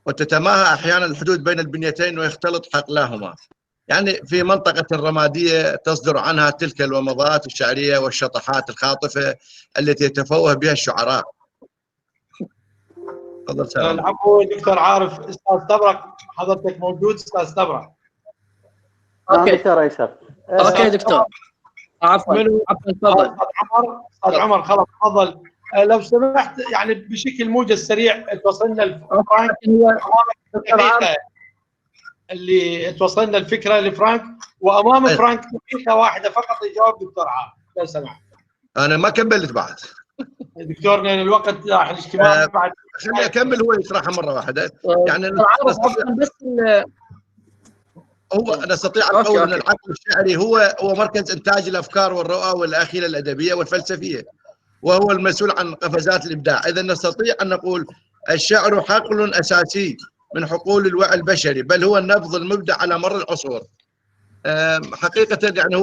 وتتماهى أحيانا الحدود بين البنيتين ويختلط حقلاهما. يعني في منطقة الرمادية تصدر عنها تلك الومضات الشعرية والشطحات الخاطفة التي يتفوه بها الشعراء. تفضل سلام. العفو دكتور عارف. استاذ استبرق حضرتك موجود؟ استاذ استبرق. اوكي دكتور ايسر. اوكي دكتور. عفوا تفضل. استاذ عمر خلاص تفضل. لو سمحت يعني بشكل موجز سريع توصلنا لفرانك اللي توصلنا الفكره لفرانك، وامام فرانك دقيقه واحده فقط يجاوب دكتور عارف لو سمحت. انا ما كملت بعد دكتور لان الوقت راح الاجتماع بعد. خليني اكمل هو يشرحها مره واحده. يعني انا استطيع القول ان العقل الشعري هو مركز انتاج الافكار والرؤى والاخيله الادبيه والفلسفيه، وهو المسؤول عن قفزات الابداع. اذا نستطيع ان نقول الشعر حقل اساسي من حقول الوعي البشري، بل هو النبض المبدع على مر العصور. حقيقه يعني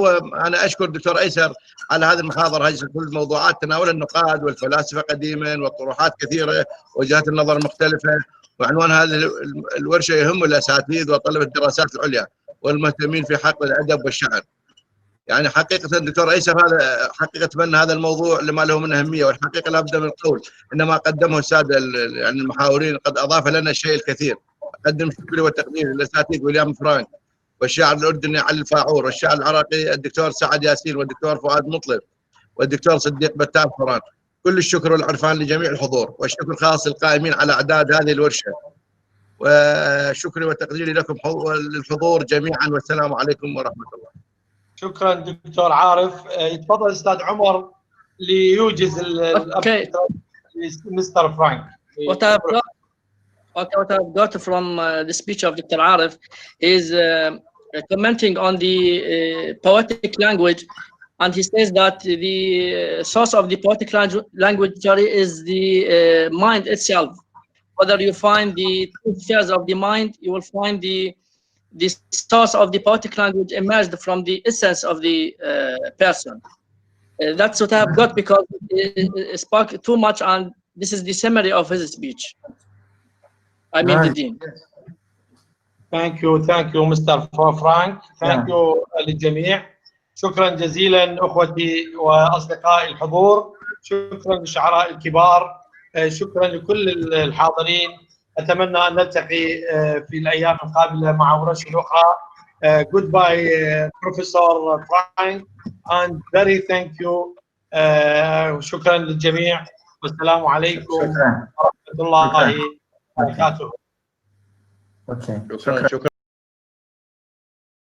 انا اشكر الدكتور ايسر على هذه المحاضره. هذه كل الموضوعات تناول النقاد والفلاسفه قديما والطروحات كثيره وجهات النظر مختلفه، وعنوان هذه الورشه يهم الاساتذه وطلبه الدراسات العليا والمهتمين في حقل الادب والشعر. يعني حقيقه الدكتور ايسر هذا حقيقه اتمنى هذا الموضوع لما له من اهميه، والحقيقه لا بد من القول انما قدمه الساده يعني المحاورين قد اضاف لنا الشيء الكثير. اقدم شكري والتقدير للاساتذه ويليام فرانك والشاعر الاردني علي الفاعور والشاعر العراقي الدكتور سعد ياسين والدكتور فؤاد مطلب والدكتور صديق بتال فران. كل الشكر والعرفان لجميع الحضور، والشكر خاص للقائمين على اعداد هذه الورشه، وشكري وتقديري لكم للحضور جميعا، والسلام عليكم ورحمه الله. شكرا دكتور عارف. يتفضل استاذ عمر ليوجز مستر فرانك. What I've got from the speech of Dr. Arif is commenting on the poetic language, and he says that the source of the poetic language theory is the mind itself. Whether you find the two spheres of the mind, you will find the source of the poetic language emerged from the essence of the person. That's what I've got because it spoke too much, and this is the summary of his speech. I mean the dean. Thank you Mr. Frank. Thank you للجميع. شكرا جزيلا اخوتي واصدقائي الحضور. شكرا للشعراء الكبار. شكرا لكل الحاضرين. اتمنى ان نلتقي في الايام القابله مع ورش اخرى. Goodbye Professor Frank and very thank you. شكرا للجميع والسلام عليكم ورحمه الله وبركاته. Okay. شكرا.